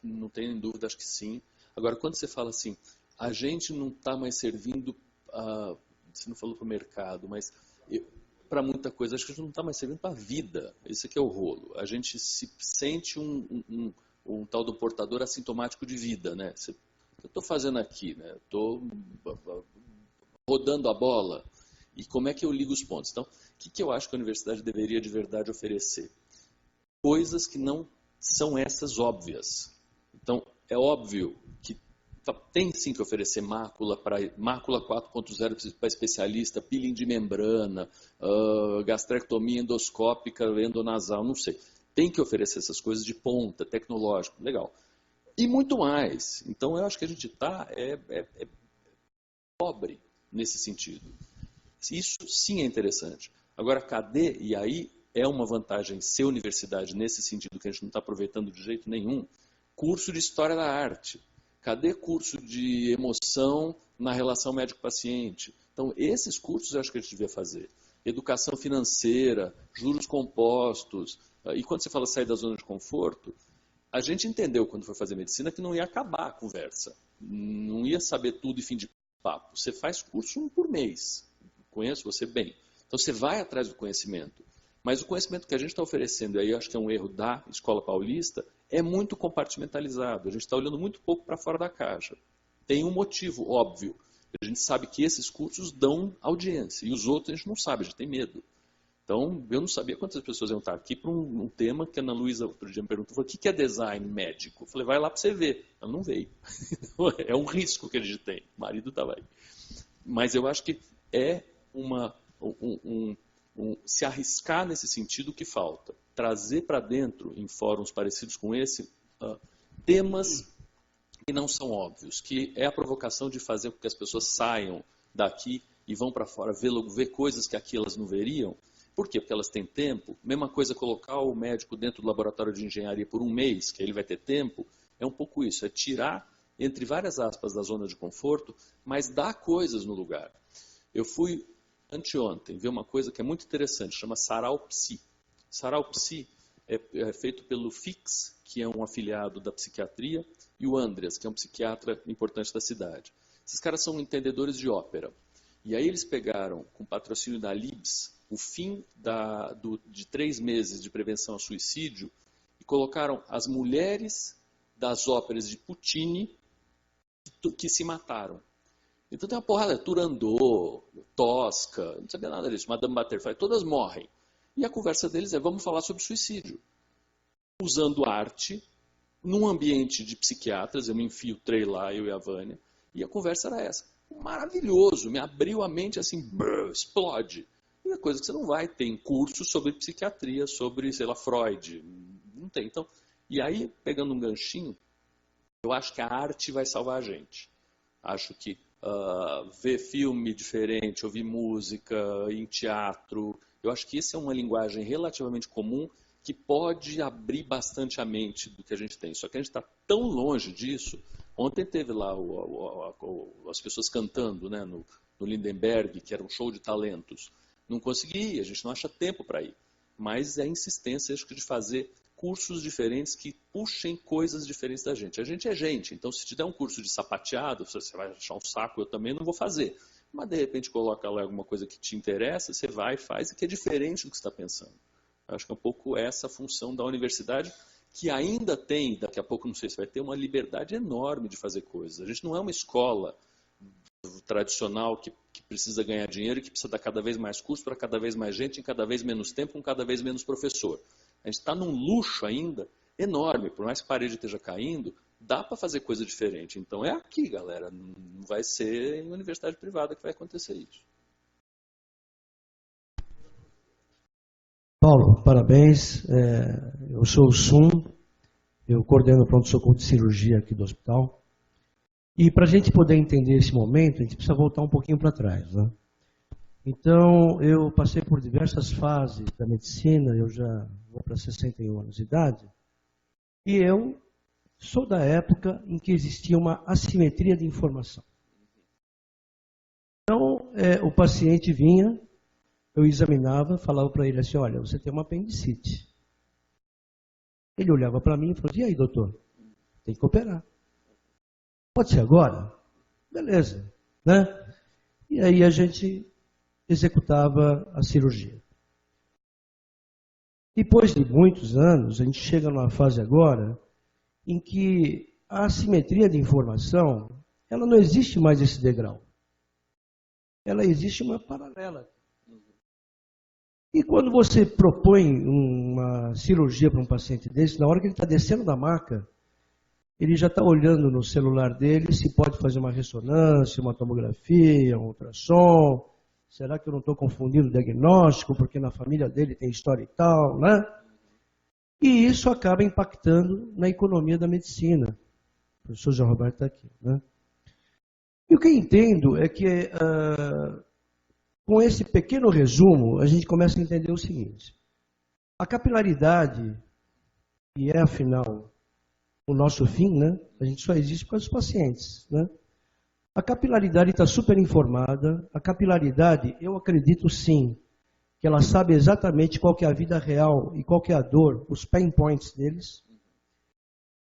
Não tenho dúvida, acho que sim. Agora, quando você fala assim, a gente não está mais servindo, você não falou para o mercado, mas para muita coisa, acho que a gente não está mais servindo para a vida. Esse aqui é o rolo. A gente se sente um tal do portador assintomático de vida, né? O que eu estou fazendo aqui, né? Estou rodando a bola. E como é que eu ligo os pontos? Então, o que eu acho que a universidade deveria de verdade oferecer? Coisas que não são essas óbvias. Então, é óbvio que tem sim que oferecer mácula 4.0 para especialista, peeling de membrana, gastrectomia endoscópica, endonasal, não sei. Tem que oferecer essas coisas de ponta, tecnológico, legal. E muito mais. Então, eu acho que a gente está pobre nesse sentido. Isso sim é interessante. Agora, cadê? E aí é uma vantagem ser universidade nesse sentido que a gente não está aproveitando de jeito nenhum. Curso de História da Arte. Cadê curso de emoção na relação médico-paciente? Então, esses cursos eu acho que a gente devia fazer. Educação financeira, juros compostos. E quando você fala sair da zona de conforto, a gente entendeu quando foi fazer medicina que não ia acabar a conversa. Não ia saber tudo e fim de papo. Você faz curso um por mês. Conheço você bem. Então você vai atrás do conhecimento. Mas o conhecimento que a gente está oferecendo, aí eu acho que é um erro da Escola Paulista, é muito compartimentalizado. A gente está olhando muito pouco para fora da caixa. Tem um motivo óbvio. A gente sabe que esses cursos dão audiência. E os outros a gente não sabe, a gente tem medo. Então, eu não sabia quantas pessoas iam estar aqui para um tema que a Ana Luísa outro dia me perguntou, o que é design médico? Eu falei, vai lá para você ver. Ela não veio. É um risco que a gente tem. O marido estava aí. Mas eu acho que é se arriscar nesse sentido que falta. Trazer para dentro, em fóruns parecidos com esse, temas que não são óbvios, que é a provocação de fazer com que as pessoas saiam daqui e vão para fora ver coisas que aqui elas não veriam. Por quê? Porque elas têm tempo. Mesma coisa colocar o médico dentro do laboratório de engenharia por um mês, que ele vai ter tempo, é um pouco isso, é tirar, entre várias aspas, da zona de conforto, mas dar coisas no lugar. Eu fui, anteontem, ver uma coisa que é muito interessante, chama Sarau Psi. Sarau Psi é feito pelo Fix, que é um afiliado da psiquiatria, e o Andreas, que é um psiquiatra importante da cidade. Esses caras são entendedores de ópera. E aí eles pegaram, com patrocínio da Libs, o fim de 3 meses de prevenção ao suicídio e colocaram as mulheres das óperas de Puccini que se mataram. Então tem uma porrada, Turandot, Tosca, não sabia nada disso, Madame Butterfly, todas morrem. E a conversa deles é, vamos falar sobre suicídio. Usando arte, num ambiente de psiquiatras, eu me infiltrei lá, eu e a Vânia, e a conversa era essa. Maravilhoso, me abriu a mente assim, explode. E é coisa que você não vai ter em curso sobre psiquiatria, sobre, sei lá, Freud. Não tem. Então, e aí, pegando um ganchinho, eu acho que a arte vai salvar a gente. Acho que ver filme diferente, ouvir música em teatro, eu acho que isso é uma linguagem relativamente comum que pode abrir bastante a mente do que a gente tem. Só que a gente está tão longe disso. Ontem teve lá as pessoas cantando, né, no Lindenberg, que era um show de talentos. Não consegui, a gente não acha tempo para ir. Mas é a insistência, acho que, de fazer cursos diferentes que puxem coisas diferentes da gente. A gente é gente, então se te der um curso de sapateado, você vai achar um saco, eu também não vou fazer. Mas de repente coloca lá alguma coisa que te interessa, você vai e faz, e que é diferente do que você está pensando. Eu acho que é um pouco essa a função da universidade, que ainda tem, daqui a pouco não sei se vai ter, uma liberdade enorme de fazer coisas. A gente não é uma escola tradicional que precisa ganhar dinheiro e que precisa dar cada vez mais curso para cada vez mais gente, em cada vez menos tempo, com cada vez menos professor. A gente está num luxo ainda enorme, por mais que a parede esteja caindo, dá para fazer coisa diferente. Então é aqui, galera, não vai ser em universidade privada que vai acontecer isso. Paulo, parabéns. Eu sou o Sum, eu coordeno o pronto-socorro de cirurgia aqui do hospital. E para a gente poder entender esse momento, a gente precisa voltar um pouquinho para trás, né? Então, eu passei por diversas fases da medicina, eu já vou para 61 anos de idade, e eu sou da época em que existia uma assimetria de informação. Então, o paciente vinha, eu examinava, falava para ele assim, olha, você tem uma apendicite. Ele olhava para mim e falou, e aí, doutor? Tem que operar. Pode ser agora? Beleza, né? E aí a gente executava a cirurgia. Depois de muitos anos, a gente chega numa fase agora em que a assimetria de informação, ela não existe mais esse degrau. Ela existe uma paralela. E quando você propõe uma cirurgia para um paciente desse, na hora que ele está descendo da maca, ele já está olhando no celular dele se pode fazer uma ressonância, uma tomografia, um ultrassom. Será que eu não estou confundindo o diagnóstico, porque na família dele tem história e tal, né? E isso acaba impactando na economia da medicina. O professor João Roberto está aqui, né? E o que eu entendo é que, com esse pequeno resumo, a gente começa a entender o seguinte. A capilaridade, que é, afinal, o nosso fim, né? A gente só existe por causa dos pacientes, né? A capilaridade está super informada. A capilaridade, eu acredito sim, que ela sabe exatamente qual que é a vida real e qual que é a dor, os pain points deles.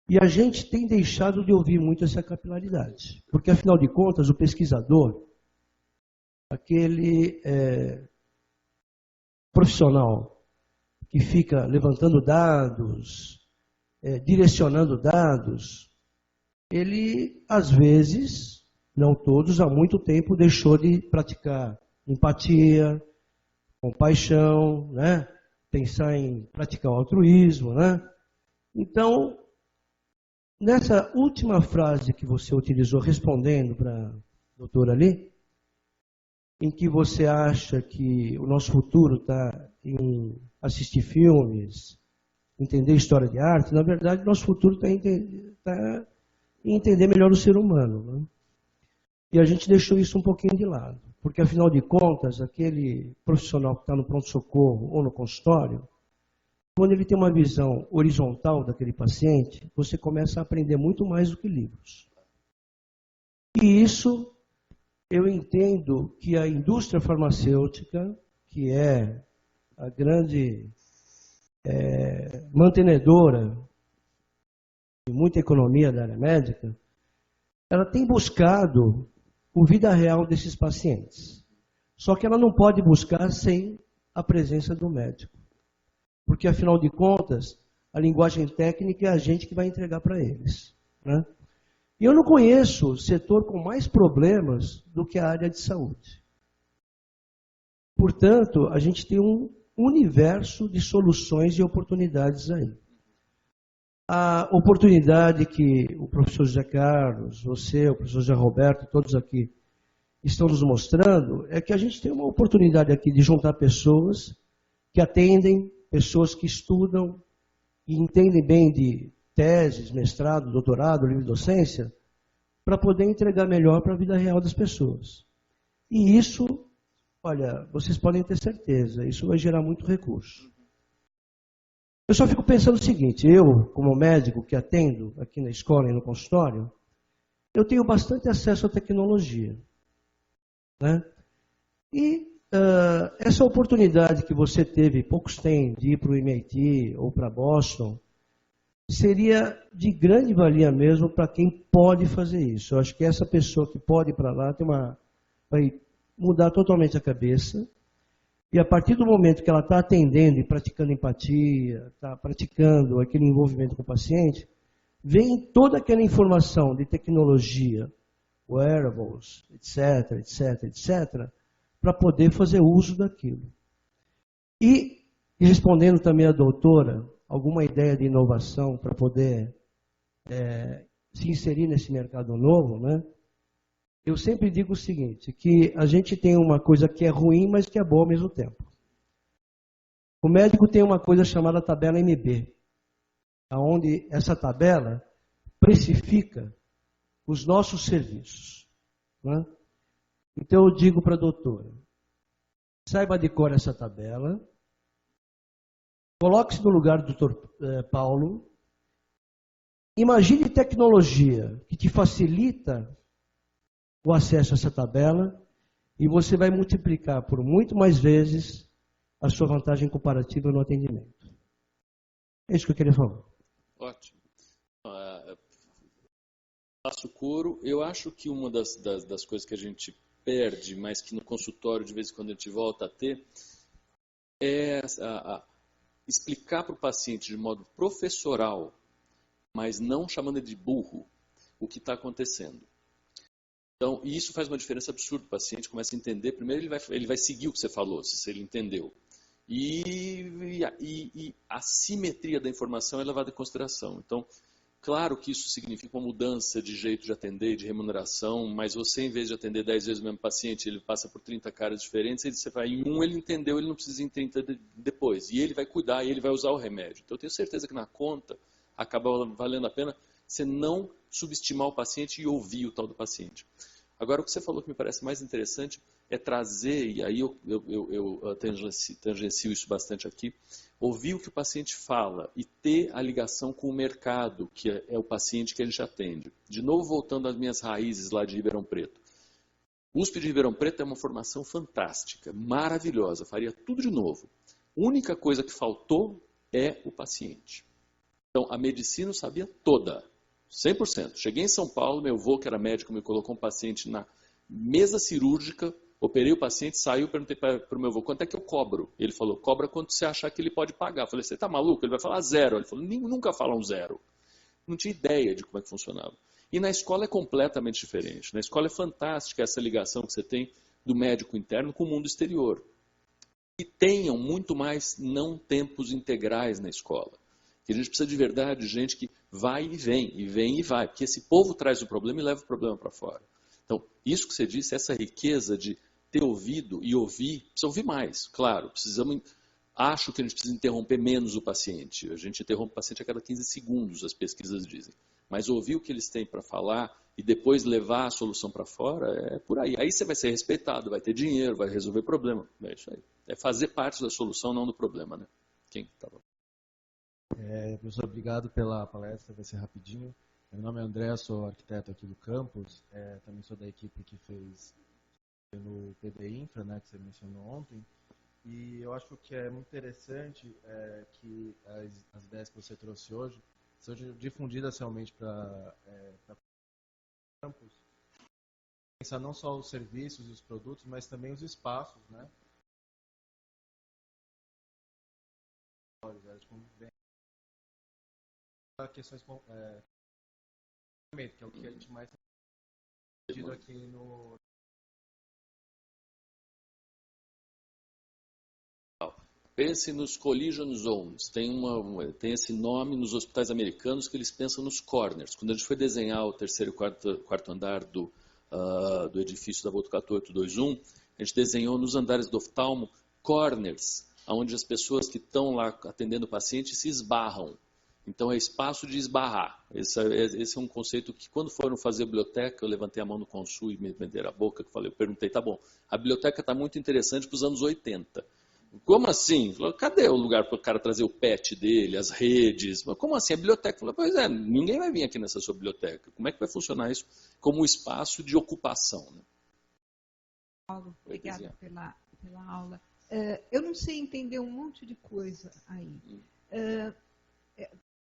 E a gente tem deixado de ouvir muito essa capilaridade. Porque, afinal de contas, o pesquisador, aquele profissional que fica levantando dados, direcionando dados, ele, às vezes, não todos, há muito tempo, deixou de praticar empatia, compaixão, né? Pensar em praticar o altruísmo, né? Então, nessa última frase que você utilizou, respondendo para a doutora ali, em que você acha que o nosso futuro está em assistir filmes, entender história de arte, na verdade, nosso futuro está em entender melhor o ser humano. Né? E a gente deixou isso um pouquinho de lado, porque, afinal de contas, aquele profissional que está no pronto-socorro ou no consultório, quando ele tem uma visão horizontal daquele paciente, você começa a aprender muito mais do que livros. E isso, eu entendo que a indústria farmacêutica, que é a grande mantenedora de muita economia da área médica, ela tem buscado a vida real desses pacientes. Só que ela não pode buscar sem a presença do médico. Porque, afinal de contas, a linguagem técnica é a gente que vai entregar para eles. Né? E eu não conheço setor com mais problemas do que a área de saúde. Portanto, a gente tem um universo de soluções e oportunidades aí. A oportunidade que o professor José Carlos, você, o professor José Roberto, todos aqui estão nos mostrando, é que a gente tem uma oportunidade aqui de juntar pessoas que atendem, pessoas que estudam e entendem bem de teses, mestrado, doutorado, livre docência, para poder entregar melhor para a vida real das pessoas. E isso, olha, vocês podem ter certeza, isso vai gerar muito recurso. Eu só fico pensando o seguinte, eu, como médico que atendo aqui na escola e no consultório, eu tenho bastante acesso à tecnologia. Né? E essa oportunidade que você teve, poucos têm, de ir para o MIT ou para Boston, seria de grande valia mesmo para quem pode fazer isso. Eu acho que essa pessoa que pode ir para lá vai mudar totalmente a cabeça. E a partir do momento que ela está atendendo e praticando empatia, está praticando aquele envolvimento com o paciente, vem toda aquela informação de tecnologia, wearables, etc, etc, etc, para poder fazer uso daquilo. E respondendo também à doutora, alguma ideia de inovação para poder se inserir nesse mercado novo, né? Eu sempre digo o seguinte, que a gente tem uma coisa que é ruim, mas que é boa ao mesmo tempo. O médico tem uma coisa chamada tabela MB, onde essa tabela precifica os nossos serviços. Né? Então eu digo para a doutora, saiba de cor essa tabela, coloque-se no lugar do doutor Paulo, imagine tecnologia que te facilita o acesso a essa tabela e você vai multiplicar por muito mais vezes a sua vantagem comparativa no atendimento. É isso que eu queria falar. Ótimo. Faço coro. Eu acho que uma das coisas que a gente perde, mas que no consultório de vez em quando a gente volta a ter, é explicar para o paciente de modo professoral, mas não chamando ele de burro, o que está acontecendo. Então, e isso faz uma diferença absurda. O paciente começa a entender. Primeiro, ele vai seguir o que você falou, se ele entendeu. E a simetria da informação é levada em consideração. Então, claro que isso significa uma mudança de jeito de atender, de remuneração, mas você, em vez de atender 10 vezes o mesmo paciente, ele passa por 30 caras diferentes, você vai em um, ele entendeu, ele não precisa ir em 30 depois. E ele vai cuidar, e ele vai usar o remédio. Então, eu tenho certeza que na conta acaba valendo a pena você não subestimar o paciente e ouvir o tal do paciente. Agora, o que você falou que me parece mais interessante é trazer, e aí eu tangencio isso bastante aqui, ouvir o que o paciente fala e ter a ligação com o mercado, que é o paciente que a gente atende. De novo, voltando às minhas raízes lá de Ribeirão Preto. USP de Ribeirão Preto é uma formação fantástica, maravilhosa, faria tudo de novo. A única coisa que faltou é o paciente. Então, a medicina eu sabia toda, 100%. Cheguei em São Paulo, meu avô, que era médico, me colocou um paciente na mesa cirúrgica, operei o paciente, saiu, perguntei para o meu avô, quanto é que eu cobro? Ele falou, cobra quanto você achar que ele pode pagar. Eu falei, você está maluco? Ele vai falar 0. Ele falou, nunca falam 0. Não tinha ideia de como é que funcionava. E na escola é completamente diferente. Na escola é fantástica essa ligação que você tem do médico interno com o mundo exterior. E tenham muito mais não tempos integrais na escola. Que a gente precisa de verdade de gente que vai e vem e vai. Porque esse povo traz o problema e leva o problema para fora. Então, isso que você disse, essa riqueza de ter ouvido e ouvir, precisa ouvir mais, claro. Acho que a gente precisa interromper menos o paciente. A gente interrompe o paciente a cada 15 segundos, as pesquisas dizem. Mas ouvir o que eles têm para falar e depois levar a solução para fora, é por aí. Aí você vai ser respeitado, vai ter dinheiro, vai resolver problema. É isso aí. É fazer parte da solução, não do problema, né? Quem estava? Professor, obrigado pela palestra, vai ser rapidinho. Meu nome é André, sou arquiteto aqui do campus, também sou da equipe que fez no PD Infra, né, que você mencionou ontem. E eu acho que é muito interessante que as ideias que você trouxe hoje sejam difundidas realmente para o campus. Pensar não só os serviços e os produtos, mas também os espaços, né? Questões que é o que a gente mais tem pedido aqui no... Pense nos collision zones. Tem esse nome nos hospitais americanos que eles pensam nos corners. Quando a gente foi desenhar o terceiro e quarto andar do edifício da Botucatu 821, a gente desenhou nos andares do oftalmo corners, onde as pessoas que estão lá atendendo o paciente se esbarram. Então é espaço de esbarrar. Esse é um conceito que quando foram fazer a biblioteca, eu levantei a mão no consul e me venderam a boca, eu perguntei, tá bom, a biblioteca está muito interessante para os anos 80. Como assim? Falou, cadê o lugar para o cara trazer o pet dele, as redes? Como assim? A biblioteca? Falou, pois é, ninguém vai vir aqui nessa sua biblioteca. Como é que vai funcionar isso como um espaço de ocupação? Né? Paulo, obrigada pela aula. Eu não sei entender um monte de coisa aí.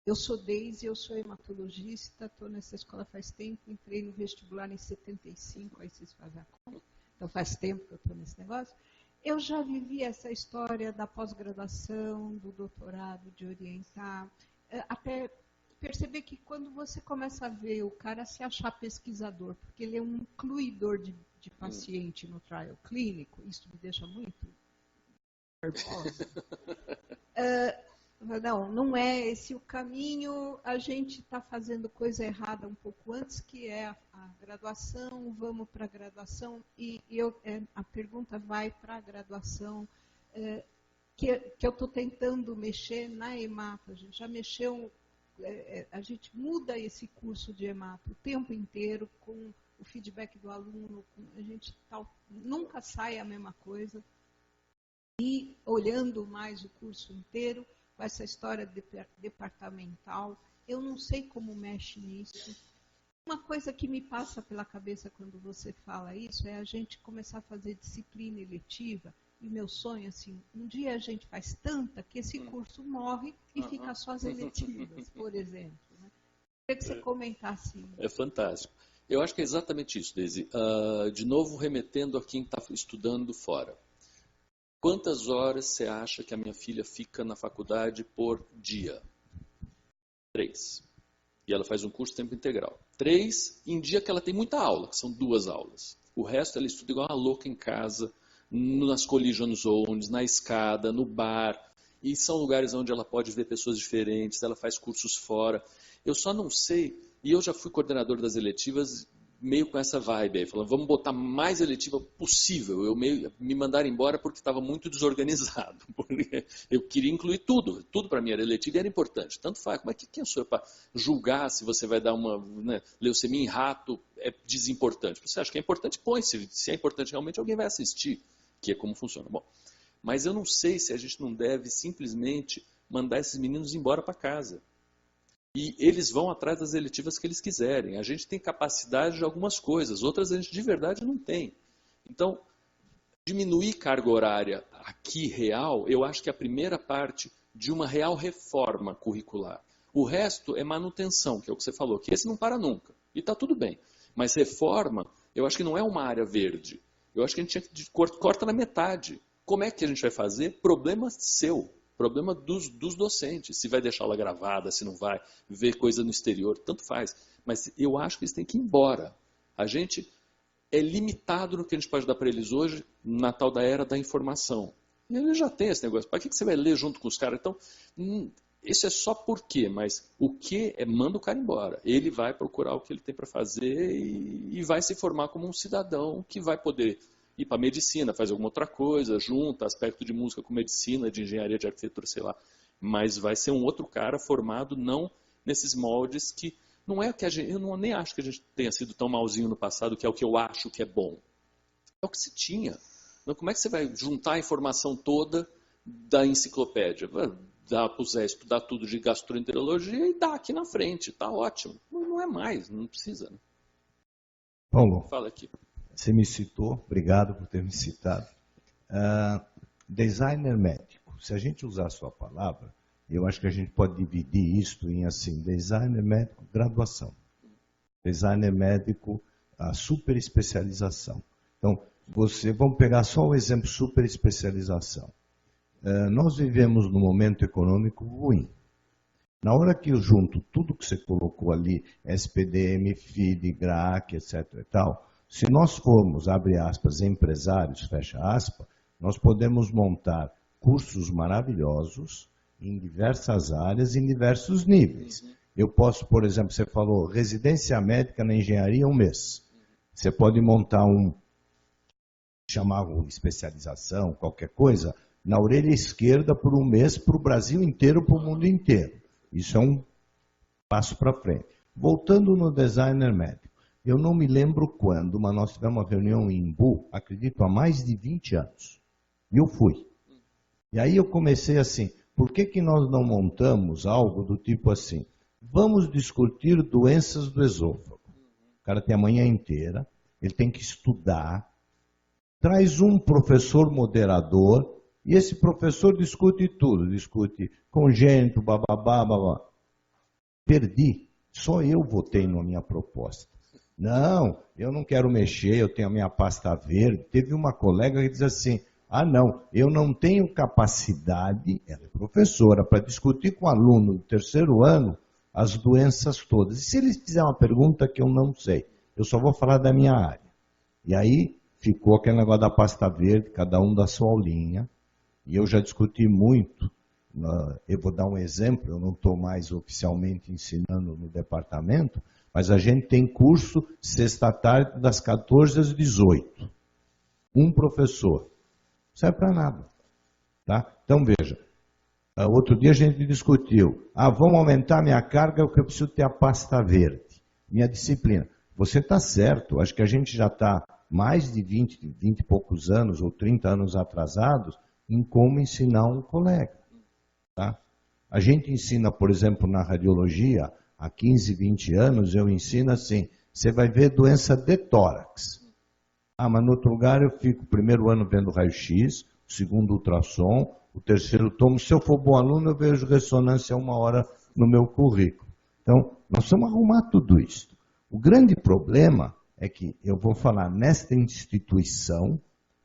Eu sou Deise, eu sou hematologista, estou nessa escola faz tempo, entrei no vestibular em 75, aí vocês fazem a conta. Então faz tempo que eu estou nesse negócio. Eu já vivi essa história da pós-graduação, do doutorado, de orientar, até perceber que quando você começa a ver o cara se achar pesquisador, porque ele é um incluidor de paciente no trial clínico, isso me deixa muito nervosa. Não é esse o caminho, a gente está fazendo coisa errada um pouco antes, que é a graduação, vamos para a graduação, e a pergunta vai para a graduação, que eu estou tentando mexer na hemato, a gente já mexeu, a gente muda esse curso de hemato o tempo inteiro, com o feedback do aluno, a gente nunca sai a mesma coisa, e olhando mais o curso inteiro, com essa história departamental, eu não sei como mexe nisso. Uma coisa que me passa pela cabeça quando você fala isso é a gente começar a fazer disciplina eletiva, e meu sonho, assim, um dia a gente faz tanta que esse curso morre e fica só as eletivas, por exemplo. Né? Queria que você comentasse isso. É fantástico. Eu acho que é exatamente isso, Deise. De novo, remetendo a quem está estudando fora. Quantas horas você acha que a minha filha fica na faculdade por dia? 3. E ela faz um curso tempo integral. 3 em dia que ela tem muita aula, que são 2 aulas. O resto ela estuda igual uma louca em casa, nas collision zones, na escada, no bar. E são lugares onde ela pode ver pessoas diferentes, ela faz cursos fora. Eu só não sei, e eu já fui coordenador das eletivas, meio com essa vibe aí, falando, vamos botar mais eletiva possível. Me mandaram embora porque estava muito desorganizado, porque eu queria incluir tudo para mim era eletivo e era importante. Tanto faz, como é que quem sou eu para julgar se você vai dar uma leucemia em rato é desimportante? Você acha que é importante? Põe, se é importante realmente, alguém vai assistir, que é como funciona. Bom, mas eu não sei se a gente não deve simplesmente mandar esses meninos embora para casa. E eles vão atrás das eletivas que eles quiserem. A gente tem capacidade de algumas coisas, outras a gente de verdade não tem. Então, diminuir carga horária aqui real, eu acho que é a primeira parte de uma real reforma curricular. O resto é manutenção, que é o que você falou, que esse não para nunca. E está tudo bem. Mas reforma, eu acho que não é uma área verde. Eu acho que a gente tinha que corta na metade. Como é que a gente vai fazer? Problema seu. Problema dos docentes. Se vai deixar ela gravada, se não vai, ver coisa no exterior, tanto faz. Mas eu acho que eles têm que ir embora. A gente é limitado no que a gente pode dar para eles hoje, na tal da era da informação. E eles já têm esse negócio. Para que você vai ler junto com os caras? Então, isso é só por quê, mas o que é manda o cara embora. Ele vai procurar o que ele tem para fazer e vai se formar como um cidadão que vai poder ir para medicina, fazer alguma outra coisa, junta aspecto de música com medicina, de engenharia, de arquitetura, sei lá. Mas vai ser um outro cara formado não nesses moldes que não é o que a gente... Eu nem acho que a gente tenha sido tão malzinho no passado, que é o que eu acho que é bom. É o que se tinha. Então, como é que você vai juntar a informação toda da enciclopédia? Dá para o Zé estudar tudo de gastroenterologia e dá aqui na frente, está ótimo. Não é mais, não precisa. Né? Paulo, fala aqui. Você me citou, obrigado por ter me citado. Designer médico. Se a gente usar a sua palavra, eu acho que a gente pode dividir isto em assim, designer médico, graduação. Designer médico, a super especialização. Então, vamos pegar só o exemplo super especialização. Nós vivemos num momento econômico ruim. Na hora que eu junto tudo que você colocou ali, SPDM, FID, GRAAC, etc. e tal, se nós formos, abre aspas, empresários, fecha aspas, nós podemos montar cursos maravilhosos em diversas áreas, em diversos níveis. Eu posso, por exemplo, você falou residência médica na engenharia 1 mês. Você pode montar chamar especialização, qualquer coisa, na orelha esquerda por 1 mês, para o Brasil inteiro, para o mundo inteiro. Isso é um passo para frente. Voltando no designer médico, eu não me lembro quando, mas nós tivemos uma reunião em Imbu, acredito, há mais de 20 anos. E eu fui. E aí eu comecei assim, por que nós não montamos algo do tipo assim, vamos discutir doenças do esôfago. O cara tem a manhã inteira, ele tem que estudar, traz um professor moderador, e esse professor discute tudo, discute congênito, bababá, babá. Perdi, só eu votei na minha proposta. Não, eu não quero mexer, eu tenho a minha pasta verde. Teve uma colega que diz assim, não, eu não tenho capacidade, ela é professora, para discutir com o aluno do 3º ano as doenças todas. E se eles fizerem uma pergunta que eu não sei, eu só vou falar da minha área. E aí ficou aquele negócio da pasta verde, cada um da sua aulinha. E eu já discuti muito, eu vou dar um exemplo, eu não estou mais oficialmente ensinando no departamento, mas a gente tem curso sexta-tarde das 14 às 18. Um professor. Não serve para nada. Tá? Então veja, outro dia a gente discutiu, vamos aumentar minha carga porque eu preciso ter a pasta verde, minha disciplina. Você está certo, acho que a gente já está mais de 20 e poucos anos ou 30 anos atrasados em como ensinar um colega. Tá? A gente ensina, por exemplo, na radiologia, há 15, 20 anos, eu ensino assim, você vai ver doença de tórax. Mas no outro lugar eu fico o 1º ano vendo raio-x, o 2º ultrassom, o 3º tomo. Se eu for bom aluno, eu vejo ressonância 1 hora no meu currículo. Então, nós precisamos arrumar tudo isso. O grande problema é que, eu vou falar, nesta instituição,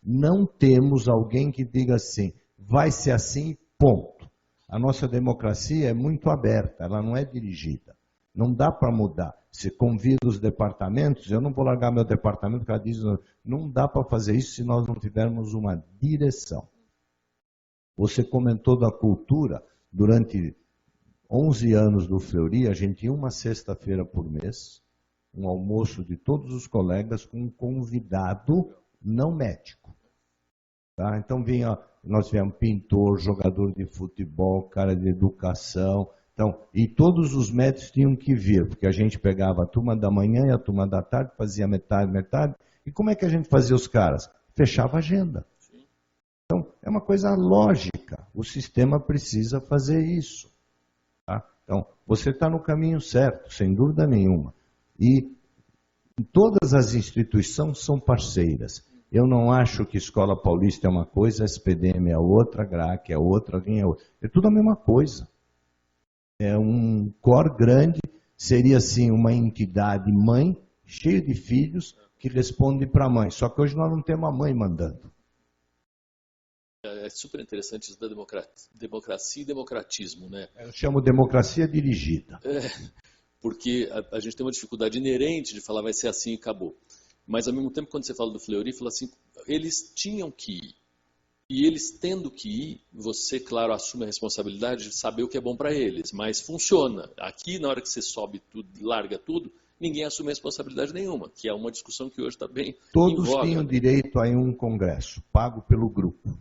não temos alguém que diga assim, vai ser assim, ponto. A nossa democracia é muito aberta, ela não é dirigida. Não dá para mudar. Se convida os departamentos, eu não vou largar meu departamento, porque ela diz, não dá para fazer isso se nós não tivermos uma direção. Você comentou da cultura, durante 11 anos do Fleury, a gente ia uma sexta-feira por mês, um almoço de todos os colegas com um convidado não médico. Tá? Então nós tivemos pintor, jogador de futebol, cara de educação. Então, e todos os médicos tinham que vir, porque a gente pegava a turma da manhã e a turma da tarde, fazia metade. E como é que a gente fazia os caras? Fechava a agenda. Então, é uma coisa lógica. O sistema precisa fazer isso. Tá? Então, você está no caminho certo, sem dúvida nenhuma. E todas as instituições são parceiras. Eu não acho que Escola Paulista é uma coisa, SPDM é outra, GRAC é outra, alguém é outra. É tudo a mesma coisa. É um core grande, seria assim uma entidade mãe, cheia de filhos, que responde para a mãe. Só que hoje nós não temos a mãe mandando. É super interessante isso da democracia e democratismo, né? Eu chamo democracia dirigida. Porque a gente tem uma dificuldade inerente de falar vai ser assim e acabou. Mas, ao mesmo tempo, quando você fala do Fleury, fala assim, eles tinham que ir. E eles tendo que ir, você, claro, assume a responsabilidade de saber o que é bom para eles. Mas funciona. Aqui, na hora que você sobe tudo, larga tudo, ninguém assume responsabilidade nenhuma, que é uma discussão que hoje está bem Todos em voga. tinham direito a um congresso, pago pelo grupo.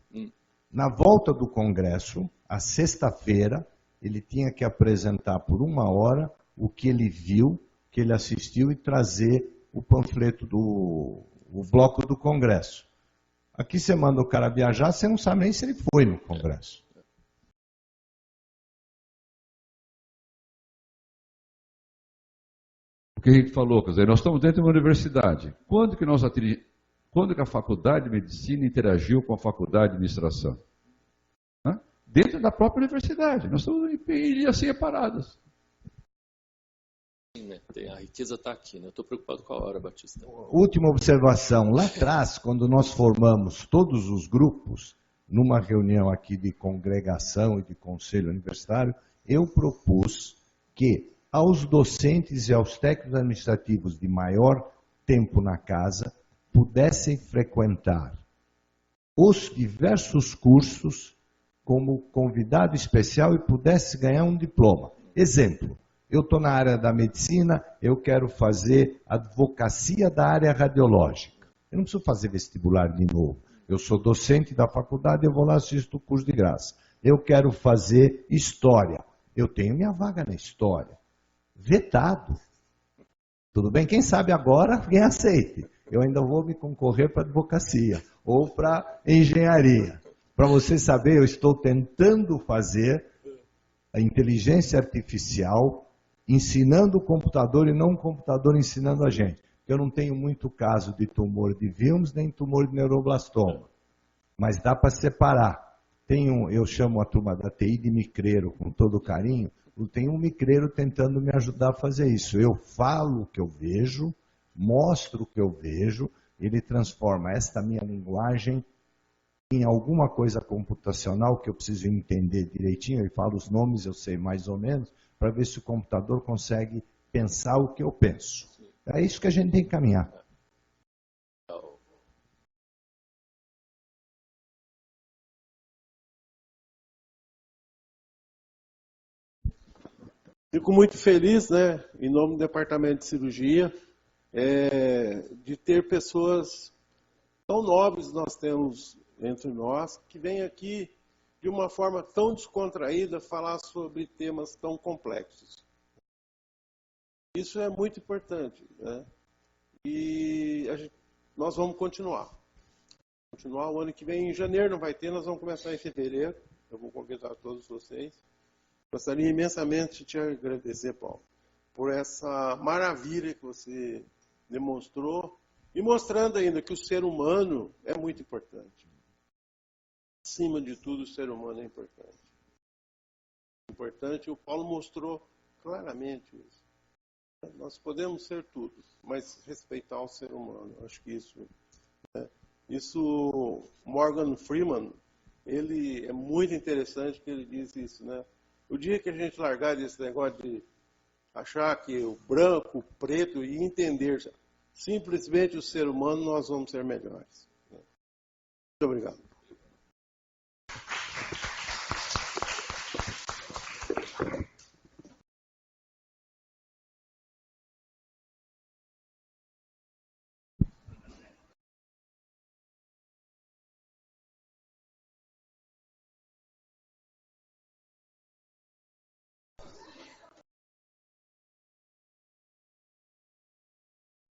Na volta do congresso, à sexta-feira, ele tinha que apresentar por 1 hora o que ele viu, que ele assistiu e trazer o panfleto o bloco do congresso. Aqui você manda o cara viajar, você não sabe nem se ele foi no congresso. O que a gente falou, quer dizer, nós estamos dentro de uma universidade. Quando que a faculdade de medicina interagiu com a faculdade de administração? Dentro da própria universidade. Nós estamos em ilhas separadas. A riqueza está aqui, né? Eu estou preocupado com a hora, Batista. Última observação. Lá atrás, quando nós formamos todos os grupos, numa reunião aqui de congregação e de conselho universitário, eu propus que aos docentes e aos técnicos administrativos de maior tempo na casa pudessem frequentar os diversos cursos como convidado especial e pudesse ganhar um diploma. Exemplo. Eu estou na área da medicina, eu quero fazer advocacia da área radiológica. Eu não preciso fazer vestibular de novo. Eu sou docente da faculdade, eu vou lá assisto o curso de graça. Eu quero fazer história. Eu tenho minha vaga na história. Vetado. Tudo bem? Quem sabe agora, quem aceite. Eu ainda vou me concorrer para advocacia ou para engenharia. Para você saber, eu estou tentando fazer a inteligência artificial ensinando o computador e não o computador ensinando a gente. Eu não tenho muito caso de tumor de Wilms nem tumor de neuroblastoma, mas dá para separar. Eu chamo a turma da TI de micreiro com todo carinho, tem um micreiro tentando me ajudar a fazer isso. Eu falo o que eu vejo, mostro o que eu vejo, ele transforma esta minha linguagem em alguma coisa computacional que eu preciso entender direitinho, ele fala os nomes, eu sei mais ou menos, para ver se o computador consegue pensar o que eu penso. É isso que a gente tem que caminhar. Fico muito feliz, né, em nome do Departamento de Cirurgia, de ter pessoas tão nobres nós temos entre nós, que vêm aqui de uma forma tão descontraída falar sobre temas tão complexos. Isso é muito importante, né? E nós vamos continuar. O ano que vem, em janeiro não vai ter, nós vamos começar em fevereiro. Eu vou convidar todos vocês. Gostaria imensamente de te agradecer, Paulo, por essa maravilha que você demonstrou e mostrando ainda que o ser humano é muito importante. Acima de tudo, o ser humano é importante. O Paulo mostrou claramente isso. Nós podemos ser tudo, mas respeitar o ser humano. Acho que isso, né? Isso, Morgan Freeman, ele é muito interessante que ele diz isso, né? O dia que a gente largar desse negócio de achar que o branco, o preto e entender simplesmente o ser humano, nós vamos ser melhores. Muito obrigado.